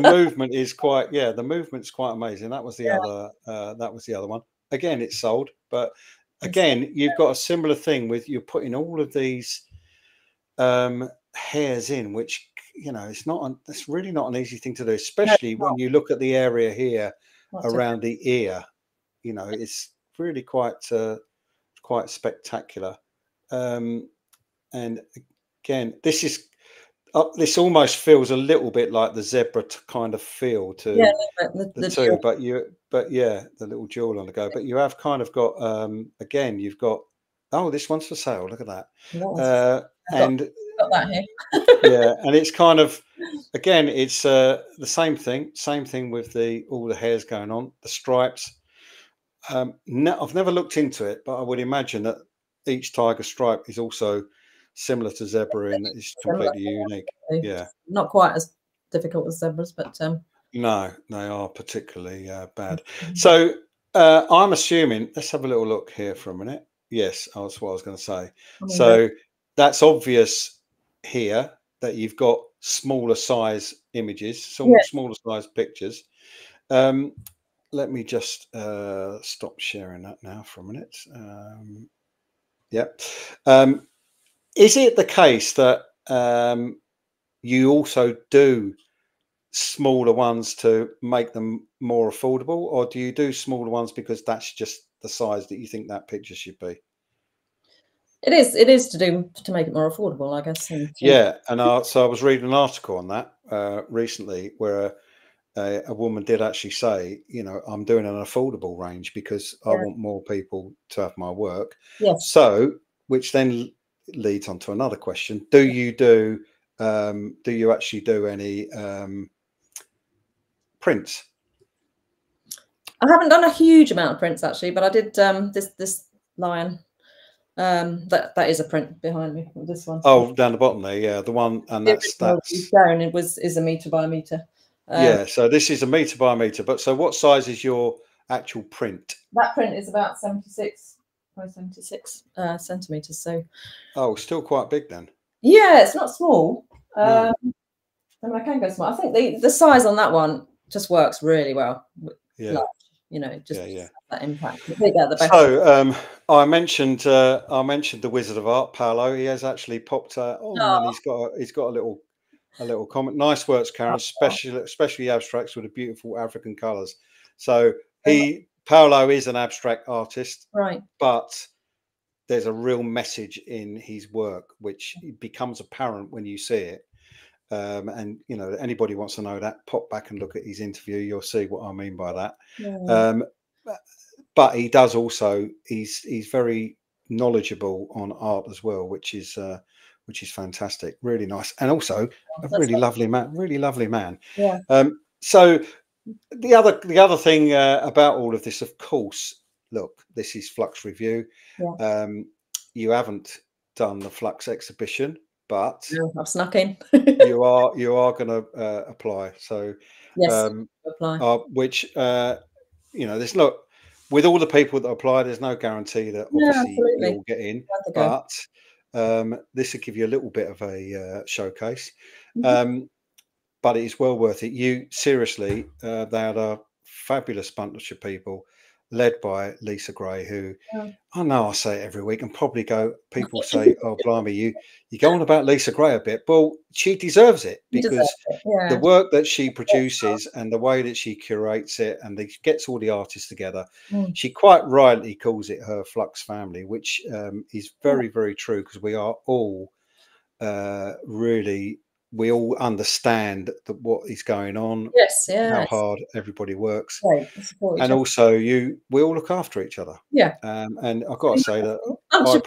S1: movement is quite, the movement's quite amazing. That was the other, one. Again, it's sold, but again, you've got a similar thing with you're putting all of these hairs in, which it's really not an easy thing to do, especially when you look at the area here around the ear. It's really quite spectacular. And again, this almost feels a little bit like the zebra kind of feel to the two, but the little jewel on the go. But you have kind of got again, you've got, oh, this one's for sale. Look at that. And
S2: got that here.
S1: And it's kind of, again, it's the same thing with all the hairs going on, the stripes. I've never looked into it, but I would imagine that each tiger stripe is also similar to zebra in that it's completely unique.
S2: Not quite as difficult as zebras, but
S1: no, they are particularly bad. So I'm assuming, let's have a little look here for a minute. Yes, that's what I was going to say. So that's obvious here that you've got smaller size images, smaller size pictures. Let me just stop sharing that now for a minute. Is it the case that you also do smaller ones to make them more affordable, or do you do smaller ones because that's just the size that you think that picture should be?
S2: It is to make it more affordable, I guess. And
S1: so I was reading an article on that recently where a woman did actually say, I'm doing an affordable range because I want more people to have my work. So, which then leads on to another question: do you actually do any prints?
S2: I haven't done a huge amount of prints actually, but I did this lion. That is a print behind me. This one.
S1: Oh, down the bottom there, the one, and that's
S2: Sharon. It is a meter by a meter.
S1: So this is a meter by a meter. But so, what size is your actual print?
S2: That print is about 76 by 76 centimeters. So.
S1: Oh, still quite big then.
S2: Yeah, it's not small. I mean, I can go small. I think the size on that one just works really well. That impact. The bigger, the better.
S1: So I mentioned the Wizard of Art, Paolo. He has actually popped on, and he's got a little comment. Nice works, Karen, especially abstracts with the beautiful African colours. So Paolo is an abstract artist,
S2: right?
S1: But there's a real message in his work, which becomes apparent when you see it. And anybody wants to know that, pop back and look at his interview. You'll see what I mean by that. But he does also, he's very knowledgeable on art as well, which is fantastic, really nice, and also a really lovely man. So the other thing about all of this, of course, look, this is Flux Review. You haven't done the Flux exhibition, but
S2: I've snuck in.
S1: you are going to apply. So
S2: apply.
S1: Which there's not, with all the people that apply, there's no guarantee that obviously you'll get in, but this will give you a little bit of a showcase. But it is well worth it. You seriously, they had a fabulous bunch of people, led by Lisa Gray, who
S2: Yeah.
S1: I know I say it every week, and probably people say, "Oh, blimey, you go on about Lisa Gray a bit." Well, she deserves it,
S2: You deserve
S1: because
S2: it.
S1: the
S2: Yeah.
S1: work that she produces and the way that she curates it and gets all the artists together,
S2: Mm.
S1: she quite rightly calls it her Flux family, which is
S2: Yeah.
S1: very, very true, because we are all really, we all understand what is going on,
S2: Yes.
S1: how
S2: Yes.
S1: hard everybody works,
S2: Right. Support each
S1: and
S2: other.
S1: also we all look after each other.
S2: Yeah.
S1: And I've got to say that I
S2: Function.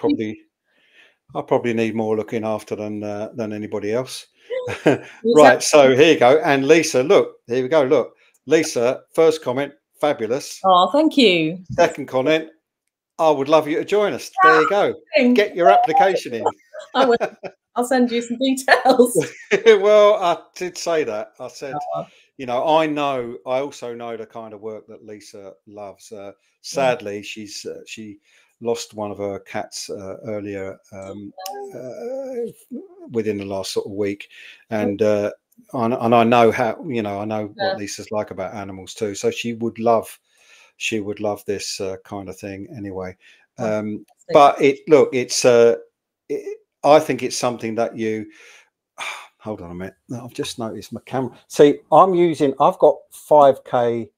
S1: probably need more looking after than anybody else.
S2: Exactly.
S1: Right, so here you go. And Lisa, look, here we go. Look, Lisa, first comment, fabulous.
S2: Oh, thank you.
S1: Second comment, I would love you to join us. There you go.
S2: Thanks.
S1: Get your application in.
S2: I will. I'll send you some details.
S1: Well, I did say that. I said,
S2: Oh,
S1: I also know the kind of work that Lisa loves.
S2: yeah.
S1: Sadly, she lost one of her cats earlier, within the last sort of week, and I know how, I know what
S2: Yeah.
S1: Lisa's like about animals too. So she would love this kind of thing anyway.
S2: Fantastic.
S1: But I think it's something that you. Hold on a minute. I've just noticed my camera. See, I've got 5K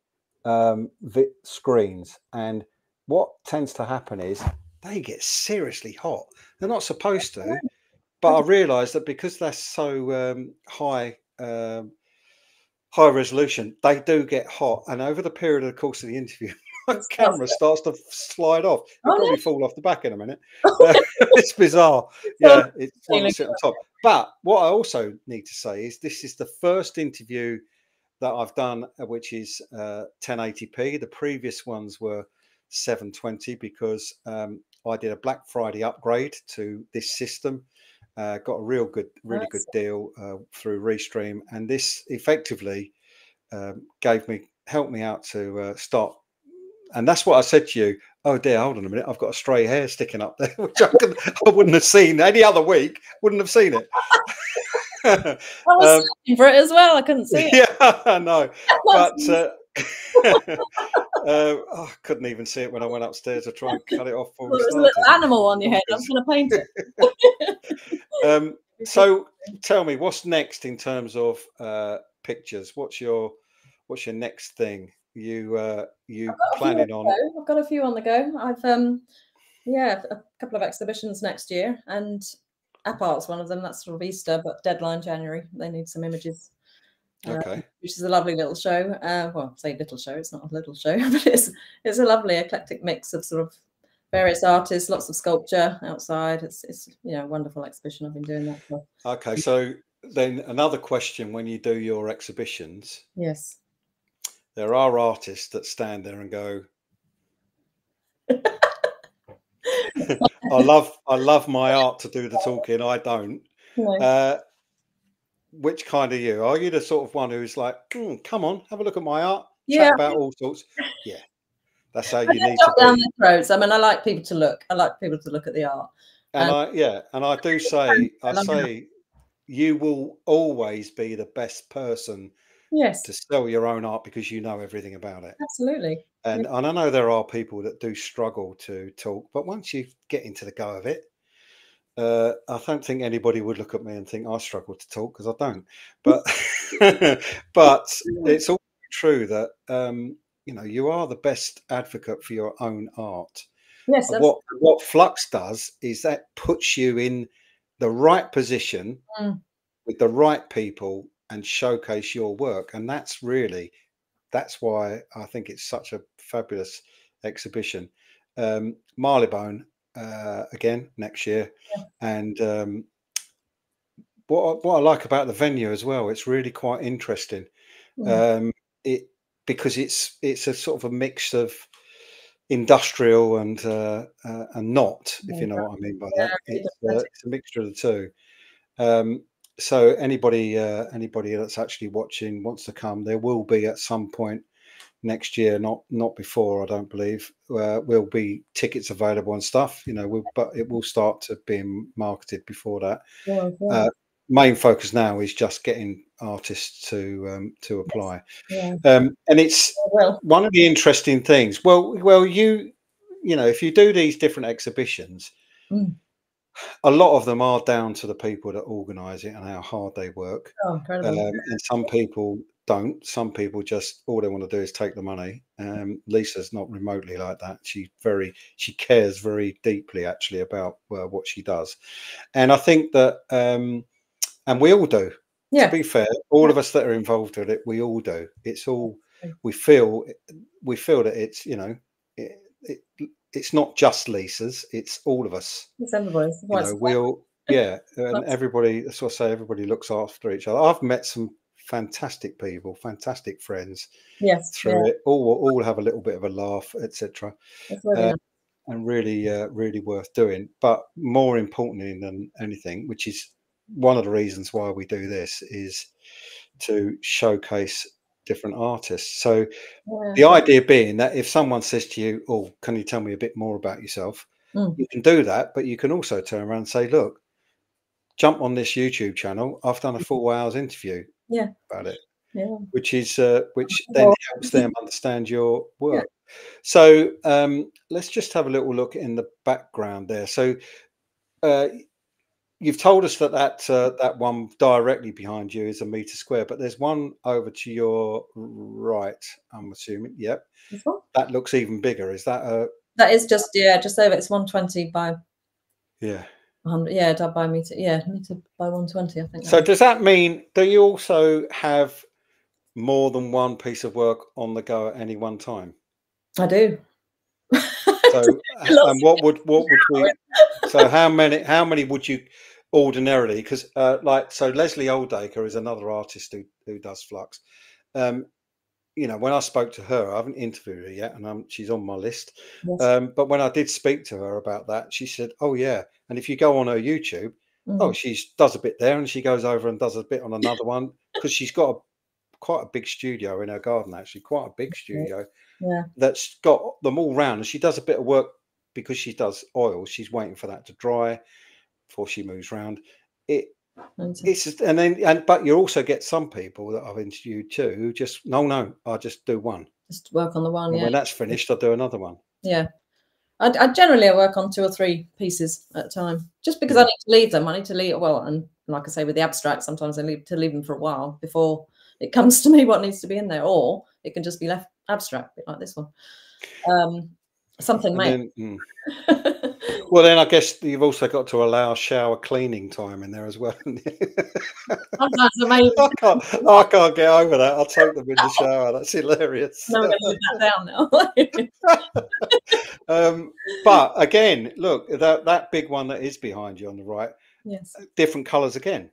S1: screens, and what tends to happen is they get seriously hot. They're not supposed to, but I realise that because they're so high resolution, they do get hot. And over the period of the course of the interview, my
S2: It's
S1: camera
S2: fantastic.
S1: starts to slide off. It'll
S2: Oh
S1: probably fall off the back in a minute. It's bizarre.
S2: no.
S1: Yeah, it's one to sit on top. But what I also need to say is this is the first interview that I've done, which is 1080p. The previous ones were 720, because I did a Black Friday upgrade to this system. Got a really good deal through Restream, and this effectively helped me out to start. And that's what I said to you. Oh dear, hold on a minute. I've got a stray hair sticking up there, which I wouldn't have seen any other week. Wouldn't have seen it.
S2: I was searching for it as well. I couldn't see it.
S1: Yeah, I know. But I couldn't even see it when I went upstairs to try and cut it off before we
S2: There's a
S1: started.
S2: little animal on your head. I'm going to paint it.
S1: So tell me, what's next in terms of pictures? What's your next thing? You planning on?
S2: I've got a few on the go. I've a couple of exhibitions next year, and App Art's one of them. That's sort of Easter, but deadline January. They need some images.
S1: Okay.
S2: Which is a lovely little show. Well, say little show. It's not a little show, but it's a lovely eclectic mix of sort of various artists, lots of sculpture outside. It's a wonderful exhibition. I've been doing that for.
S1: Okay. So then another question: when you do your exhibitions,
S2: Yes.
S1: there are artists that stand there and go, I love my art to do the talking. I don't.
S2: No.
S1: Which kind are you? Are you the sort of one who's like, come on, have a look at my art,
S2: Yeah.
S1: chat about all sorts? Yeah, that's how you need
S2: jump
S1: to
S2: down
S1: be.
S2: their throats. I mean, I like people to look. I like people to look at the art.
S1: And I do say, you will always be the best person
S2: Yes,
S1: to sell your own art, because you know everything about it.
S2: absolutely.
S1: And I know there are people that do struggle to talk, but once you get into the go of it, I don't think anybody would look at me and think I struggle to talk, because I don't. But but it's also true that you are the best advocate for your own art.
S2: Yes,
S1: And
S2: that's
S1: what Flux does is that puts you in the right position with the right people and showcase your work. And that's why I think it's such a fabulous exhibition. Marylebone again next year, and what I like about the venue as well, it's really quite interesting. It because it's a sort of a mix of industrial and not, if you know what I mean by that. It's a mixture of the two. So anybody that's actually watching wants to come, there will be at some point next year, not before, I don't believe, will be tickets available and stuff, but it will start to being marketed before that. main focus now is just getting artists to
S2: Yes.
S1: apply.
S2: Yeah.
S1: And it's
S2: Well.
S1: one of the interesting things. Well, you know, if you do these different exhibitions,
S2: Mm.
S1: a lot of them are down to the people that organise it and how hard they work.
S2: Oh, incredible.
S1: And some people don't. Some people just all they want to do is take the money. Lisa's not remotely like that. She cares very deeply actually about what she does, and I think that and we all do. To
S2: Yeah.
S1: be fair, all
S2: Yeah.
S1: of us that are involved with it, we all do. It's all we feel. We feel that it's it, it's not just Lisa's. It's all of us.
S2: It's everybody's. That's
S1: You
S2: why it's
S1: know, we'll yeah, and
S2: that's,
S1: everybody. That's what I say. Everybody looks after each other. I've met some fantastic people, fantastic friends
S2: yes. Yeah.
S1: through it. All have a little bit of a laugh, etc.
S2: That's really nice.
S1: And really, really worth doing. But more importantly than anything, which is one of the reasons why we do this, is to showcase different artists. So
S2: Yeah.
S1: the idea being that if someone says to you, "Oh, can you tell me a bit more about yourself?"
S2: Mm.
S1: You can do that, but you can also turn around and say, "Look, jump on this YouTube channel. I've done a full hour's interview
S2: Yeah.
S1: about it,"
S2: Yeah.
S1: which then
S2: Well,
S1: helps them understand your
S2: yeah.
S1: work. So let's just have a little look in the background there. So uh, you've told us that that one directly behind you is a meter square, but there's one over to your right. I'm assuming. Yep,
S2: This one?
S1: that looks even bigger. Is that a
S2: That is just just over. It's 120 by
S1: yeah?
S2: 100. Yeah, by meter. Yeah, meter by 120. I think that
S1: So
S2: is.
S1: does that mean do you also have more than one piece of work on the go at any one time?
S2: I do.
S1: So, and
S2: Lots
S1: what would we?
S2: of
S1: So how many would you ordinarily? Because like so, Leslie Oldacre is another artist who does flux. Um, you know, when I spoke to her, I haven't interviewed her yet, and she's on my list.
S2: yes.
S1: But when I did speak to her about that, she said, "Oh yeah," and if you go on her YouTube, oh,
S2: Mm.
S1: she does a bit there, and she goes over and does a bit on another one because she's got quite a big studio in her garden, actually, quite a big studio
S2: Yeah.
S1: that's got them all round, and she does a bit of work because she does oil. She's waiting for that to dry before she moves round. It it's and then but you also get some people that I've interviewed too who just no, I just do one,
S2: Just work on the one.
S1: and
S2: Yeah.
S1: when that's finished, I do another one.
S2: Yeah. I generally work on 2 or 3 pieces at a time, just because I
S1: Yeah,
S2: need to leave them. I need to leave well, and like I say, with the abstract, sometimes I need to leave them for a while before it comes to me what needs to be in there, or it can just be left abstract, like this one. Something
S1: and
S2: may.
S1: then well, then I guess you've also got to allow shower cleaning time in there as well. haven't you?
S2: Sometimes I may.
S1: I can't get over that. I'll take them in the shower. That's hilarious.
S2: No, we're going to live that down now.
S1: But again, look, that big one that is behind you on the right,
S2: Yes.
S1: different colours again.
S2: Yeah.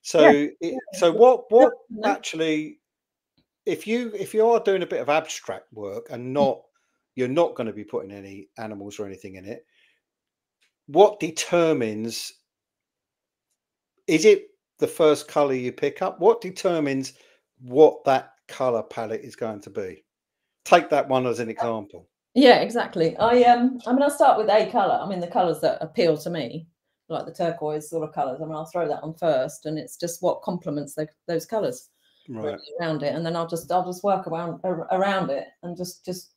S1: So
S2: Yeah.
S1: so
S2: It's
S1: what
S2: no.
S1: actually, if you are doing a bit of abstract work and not you're not going to be putting any animals or anything in it, what determines, is it the first colour you pick up? What determines what that colour palette is going to be? Take that one as an example.
S2: Yeah, exactly. I mean, I'll start with a color. I mean, the colors that appeal to me, like the turquoise sort of colors. I mean, I'll throw that on first, and it's just what complements those colors really
S1: Right.
S2: around it, and then I'll just work around it, and just just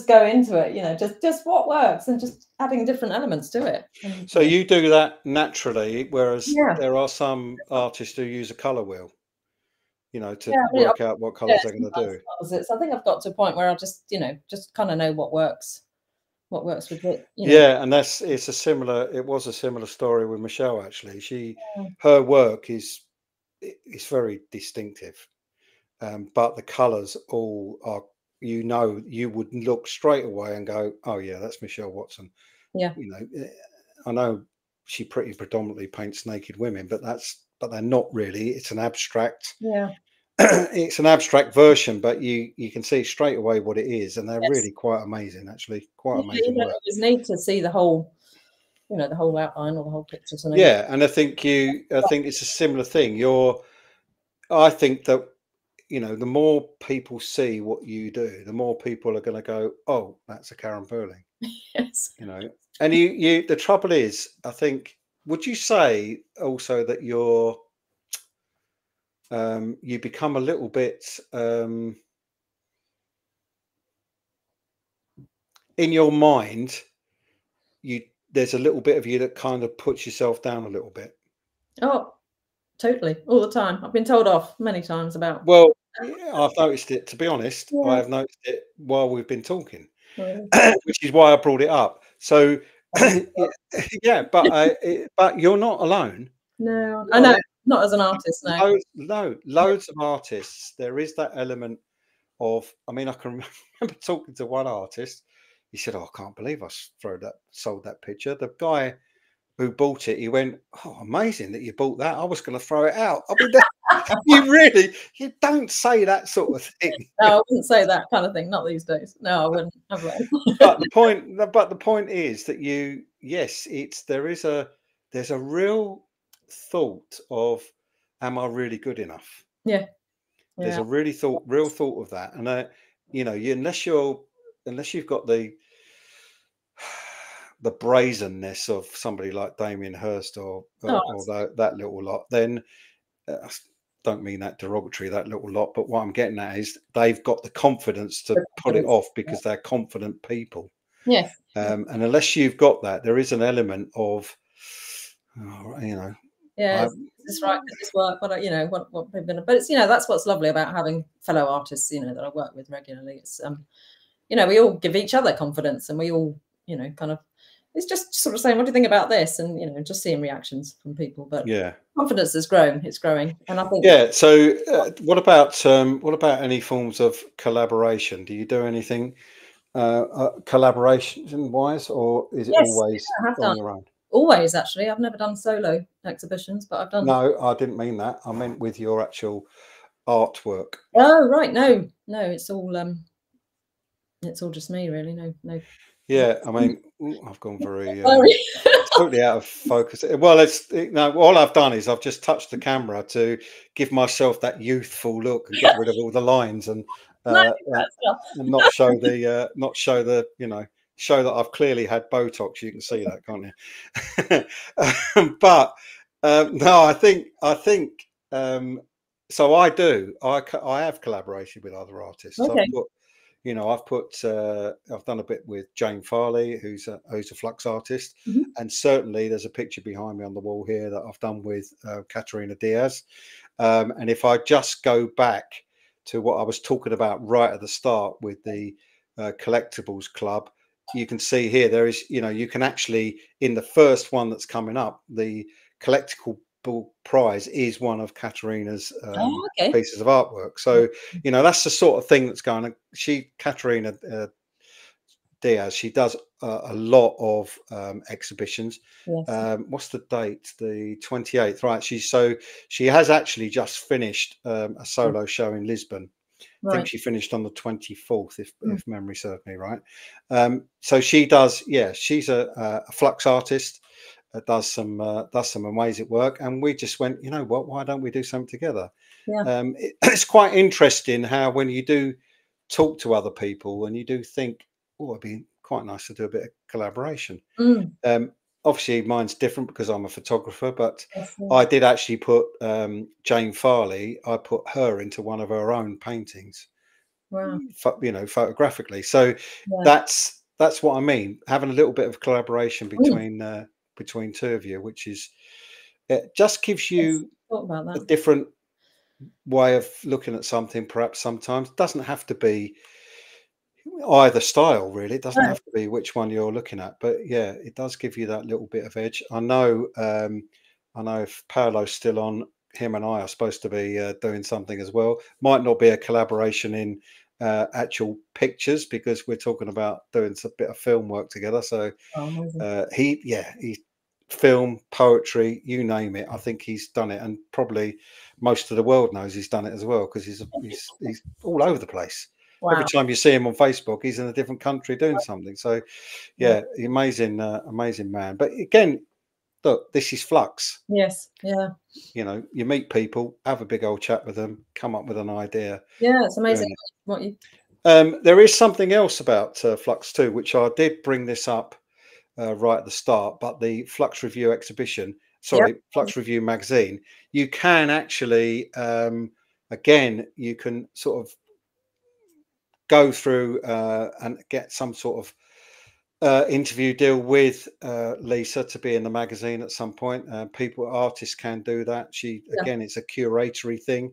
S2: go into it. You know, just what works, and just adding different elements to it. And
S1: So you do that naturally, whereas
S2: yeah,
S1: there are some artists who use a colour wheel, you know, to
S2: yeah, I mean,
S1: work out what
S2: yeah.
S1: colours they're going to
S2: Sometimes
S1: do.
S2: opposites. I think I've got to a point where I just just kind of know what works with it.
S1: Yeah, and it was a similar story with Michelle actually. Her work is very distinctive. But the colours all are, you would look straight away and go, oh yeah, that's Michelle Watson.
S2: Yeah.
S1: You know, I know she pretty predominantly paints naked women, but they're not really. It's an abstract.
S2: Yeah.
S1: It's an abstract version, but you can see straight away what it is, and they're
S2: Yes.
S1: really quite amazing. Actually, quite
S2: Yeah, you
S1: amazing
S2: don't
S1: work.
S2: always need to see the whole, the whole outline or the whole picture to know.
S1: Yeah, and I think it's a similar thing. I think that the more people see what you do, the more people are going to go, "Oh, that's a Karen Burling,"
S2: Yes.
S1: you know. And the trouble is, I think would you say also that you become a little bit in your mind, there's a little bit of you that kind of puts yourself down a little bit?
S2: Oh, totally, all the time. I've been told off many times about.
S1: Well, yeah, I've noticed it. To be honest, I
S2: Yeah.
S1: have noticed it while we've been talking,
S2: Really.
S1: which is why I brought it up. So,
S2: Oh,
S1: yeah, but you're not alone.
S2: no, I
S1: A
S2: know.
S1: lot,
S2: Not as an artist, no.
S1: loads, no, loads of artists. There is that element of. I mean, I can remember talking to one artist. He said, "Oh, I can't believe I sold that picture." The guy who bought it, he went, "Oh, amazing that you bought that. I was going to throw it out." I mean, you don't say that sort of thing.
S2: No, I wouldn't say that kind of thing. Not these days. No, I wouldn't. Have
S1: But the point is that yes, there's a real thought of, am I really good enough?
S2: Yeah,
S1: There's
S2: yeah.
S1: a real thought of that, and unless you've got the brazenness of somebody like Damien Hirst
S2: Oh,
S1: or that little lot, then I don't mean that derogatory, that little lot, but what I'm getting at is they've got the confidence to
S2: the
S1: put it
S2: confidence.
S1: off because they're confident people.
S2: Yes.
S1: And unless you've got that, there is an element of,
S2: Yeah.
S1: I,
S2: Is this right? Could this work? What they've been. But it's that's what's lovely about having fellow artists. That I work with regularly. It's we all give each other confidence, and we all kind of. It's just sort of saying, what do you think about this? And just seeing reactions from people. But
S1: yeah,
S2: confidence has grown. It's growing, and I think.
S1: yeah. So, what about any forms of collaboration? Do you do anything collaboration wise, or is it
S2: Yes,
S1: always
S2: I have
S1: on
S2: done.
S1: your own?
S2: Always, actually. I've never done solo exhibitions, but I've done.
S1: No, I didn't mean that. I meant with your actual artwork.
S2: Oh, right. No, no, it's all just me, really. No, no.
S1: Yeah, I mean, I've gone very
S2: Sorry.
S1: totally out of focus. Well, no. All I've done is I've just touched the camera to give myself that youthful look and get rid of all the lines
S2: No,
S1: uh, uh,
S2: that's not.
S1: and not show the show that I've clearly had Botox. You can see that, can't you? But no, I think so. I have collaboration with other artists.
S2: Okay.
S1: I've done a bit with Jane Farley, who's a flux artist,
S2: Mhm.
S1: and certainly there's a picture behind me on the wall here that I've done with Katerina Diaz. And if I just go back to what I was talking about right at the start with the collectibles club, you can see here there is, you can actually, in the first one that's coming up, the collectible prize is one of Katerina's
S2: Oh, okay.
S1: pieces of artwork. So that's the sort of thing that's going on. Katerina Diaz, she does a lot of exhibitions.
S2: Yes.
S1: What's the date? The 28th, right? She has actually just finished a solo show in Lisbon. I think
S2: Right.
S1: she finished on the 24th,
S2: Mm.
S1: if memory serves me right. So she does, yeah, she's a flux artist, does some amazing work, and we just went, you know what? Why don't we do something together?
S2: Yeah.
S1: It's quite interesting how when you do talk to other people and you do think, oh, it'd be quite nice to do a bit of collaboration.
S2: Mm.
S1: Obviously, mine's different because I'm a photographer, but
S2: Yes, yeah.
S1: I did actually put Jane Farley. I put her into one of her own paintings,
S2: Wow.
S1: photographically. So
S2: Yeah.
S1: that's what I mean. Having a little bit of collaboration
S2: Mm.
S1: between two of you, which is it just gives
S2: Yes.
S1: you
S2: Thought about
S1: a
S2: that.
S1: different way of looking at something. Perhaps sometimes it doesn't have to be either style, really. It doesn't
S2: No.
S1: have to be which one you're looking at, but yeah, it does give you that little bit of edge. I know if Paolo's still on, him and I are supposed to be doing something as well. Might not be a collaboration in actual pictures because we're talking about doing a bit of film work together. So
S2: Oh, amazing.
S1: he film, poetry, you name it. I think he's done it, and probably most of the world knows he's done it as well because he's all over the place. Every
S2: Wow.
S1: time you see him on Facebook, he's in a different country doing something. So,
S2: Yeah.
S1: yeah, amazing man. But again, look, this is flux.
S2: Yes. Yeah.
S1: You meet people, have a big old chat with them, come up with an idea.
S2: Yeah. It's amazing
S1: Doing
S2: what you.
S1: it. There is something else about flux too, which I did bring this up right at the start, but the Flux Review exhibition,
S2: Yep.
S1: sorry, Flux Review magazine, you can actually, again, you can sort of go through and get some sort of interview deal with Lisa to be in the magazine at some point. Artists can do that. She,
S2: Yeah.
S1: again, it's a curatory thing,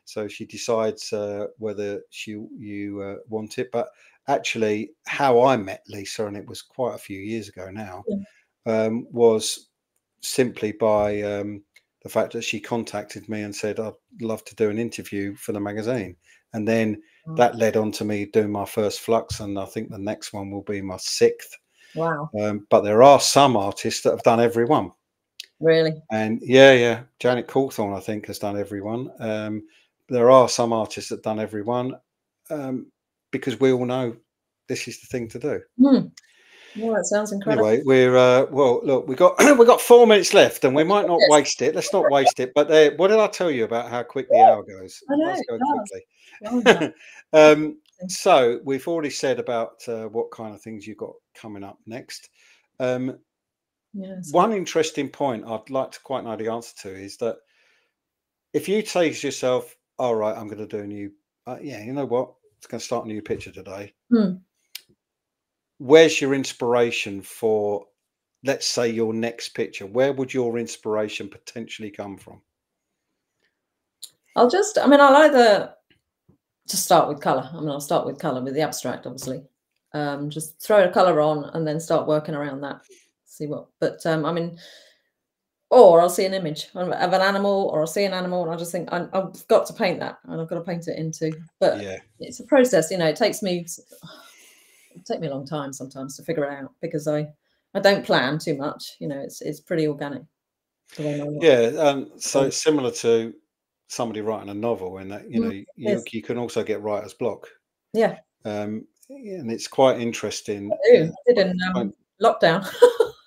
S1: so she decides whether you want it. But actually, how I met Lisa, and it was quite a few years ago now, was simply by the fact that she contacted me and said, I'd love to do an interview for the magazine. And then that led on to me doing my first Flux, and I think the next one will be my 6th.
S2: Wow.
S1: But there are some artists that have done every one.
S2: Really?
S1: And yeah, Janet Cawthorne, I think, has done every one. There are some artists that have done every one, because we all know this is the thing to do.
S2: Well, that sounds incredible.
S1: Anyway, we're well, look, we got 4 minutes left, and we might not waste it. Let's not waste it. But what did I tell you about how quick the hour goes?
S2: I know,
S1: It does go
S2: quickly.
S1: So we've already said about what kind of things you've got coming up next. One interesting point I'd like to quite know the answer to is that if you say to yourself, all right, I'm going to do a new, you know what, it's going to start a new picture today. Where's your inspiration for, let's say, your next picture? Where would your inspiration potentially come from?
S2: I'll either just start with colour. I'll start with colour with the abstract, obviously. Just throw a colour on and then start working around that. See what, but or I'll see an image of an animal, or I'll see an animal and I'll just think, I've got to paint that, and I've got to paint it into. But it's a process, it takes me a long time sometimes to figure it out, because I don't plan too much. It's pretty organic.
S1: So it's similar to somebody writing a novel, in that you can also get writer's block. And it's quite interesting.
S2: I did in lockdown.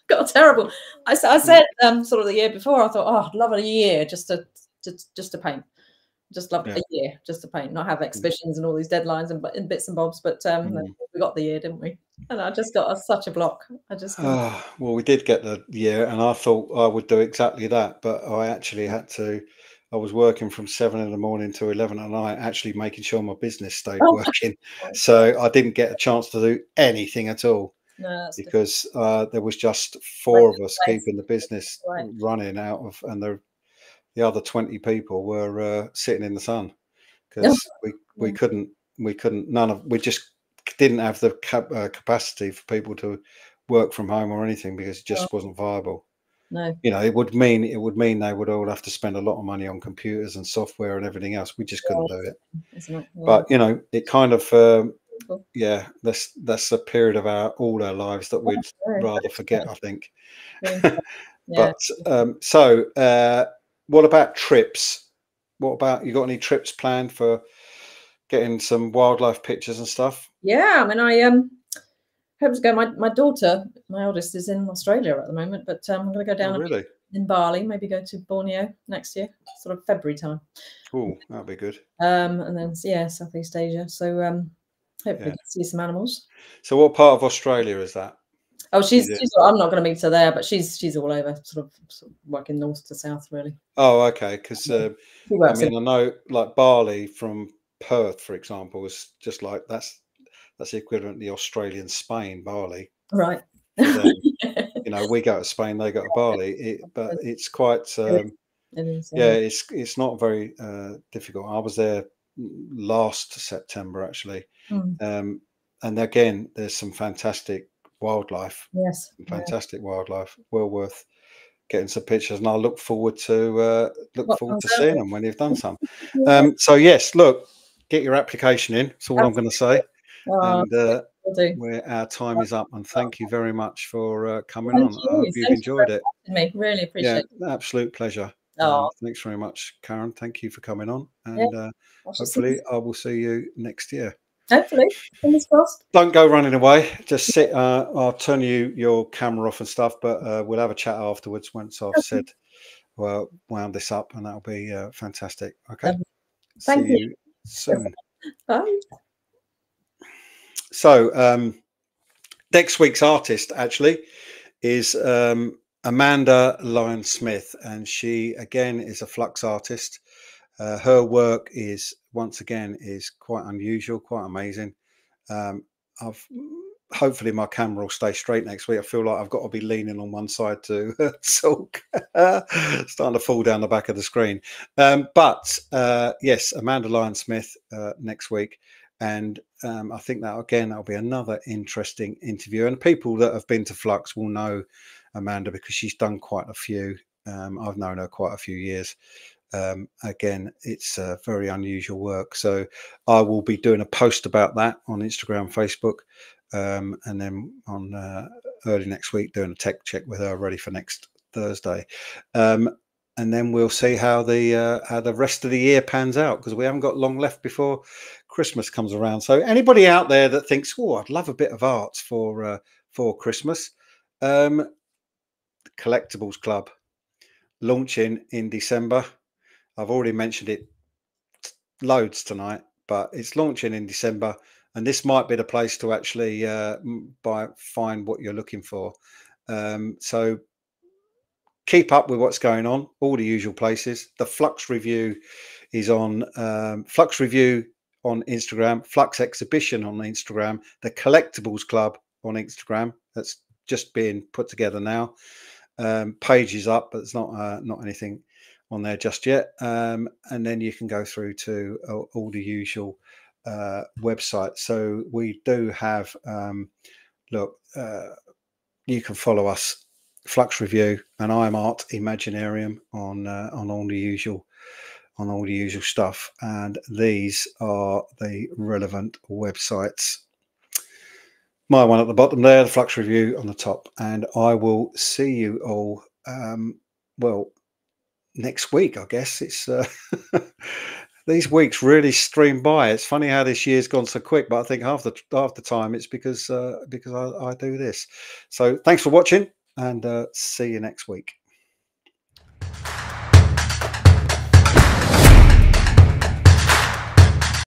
S2: Got terrible. I said sort of the year before, I thought, oh, I'd love a year just to paint. Just love a year just to paint, not have exhibitions and all these deadlines and bits and bobs. But we got the year, didn't we? And I just got such a block.
S1: Well, we did get the year, and I thought I would do exactly that, but I actually had to. I was working from 7 in the morning to 11 at night, actually making sure my business stayed working. So I didn't get a chance to do anything at all.
S2: No,
S1: because there was just 4 of us keeping the business running out of, and the other 20 people were sitting in the sun, because we couldn't we just didn't have the capacity for people to work from home or anything, because it just wasn't viable.
S2: No,
S1: it would mean they would all have to spend a lot of money on computers and software and everything else. We just couldn't do it. But it kind of that's a period of all our lives that we'd rather forget, I think. But what about trips? What about, you got any trips planned for getting some wildlife pictures and stuff?
S2: Yeah, I hope to go. My daughter, my oldest, is in Australia at the moment, but I'm going to go down in Bali, maybe go to Borneo next year, sort of February time.
S1: Oh, that'd be good.
S2: And then Southeast Asia. So hopefully see some animals.
S1: So what part of Australia is that?
S2: Oh, she's I'm not going to meet her there, but she's all over, sort of working north to south, really.
S1: Oh, okay. Because I know, like, Bali from Perth, for example, is just like that's the equivalent of the Australian Spain, Bali.
S2: Right.
S1: We go to Spain, they go to Bali. But it's quite it's not very difficult. I was there last September, actually. And again, there's some fantastic wildlife. Fantastic wildlife. Well worth getting some pictures, and I look forward to seeing them when you've done some. So yes, look, get your application in. That's all I'm going to say. And our time is up. And thank you very much for coming on. I hope you've enjoyed it.
S2: Really appreciate it.
S1: Absolute pleasure. Thanks very much, Karen. Thank you for coming on, and hopefully I will see you next year.
S2: Hopefully, fingers crossed.
S1: Don't go running away. Just sit. I'll turn your camera off and stuff, but we'll have a chat afterwards once I've wound this up, and that'll be fantastic. Okay.
S2: Thank
S1: See you soon.
S2: Bye.
S1: So next week's artist actually is Amanda Lyon Smith, and she again is a flux artist. Her work is once again is quite unusual, quite amazing. I've hopefully my camera will stay straight next week. I feel like I've got to be leaning on one side to talk. Starting to fall down the back of the screen. But yes, Amanda Lyon Smith next week. And I think that again, that'll be another interesting interview. And people that have been to Flux will know Amanda because she's done quite a few. I've known her quite a few years. Again, it's very unusual work. So I will be doing a post about that on Instagram, Facebook, and then on early next week doing a tech check with her ready for next Thursday. And then we'll see how the rest of the year pans out, because we haven't got long left before Christmas comes around. So anybody out there that thinks, oh, I'd love a bit of art for Christmas, Collectibles Club launching in December. I've already mentioned it loads tonight, but it's launching in December, and this might be the place to actually find what you're looking for. So keep up with what's going on, all the usual places. The Flux Review is on Flux Review on Instagram, Flux Exhibition on Instagram, the Collectibles Club on Instagram. That's just being put together now. Page is up, but it's not anything on there just yet. And then you can go through to all the usual websites. So we do have look, you can follow us, Flux Review, and I'm Art Imaginarium on all the usual stuff, and these are the relevant websites. My one at the bottom there, the Flux Review on the top, and I will see you all well next week. I guess it's these weeks really stream by. It's funny how this year's gone so quick, but I think half the time it's because I do this. So thanks for watching, and see you next week.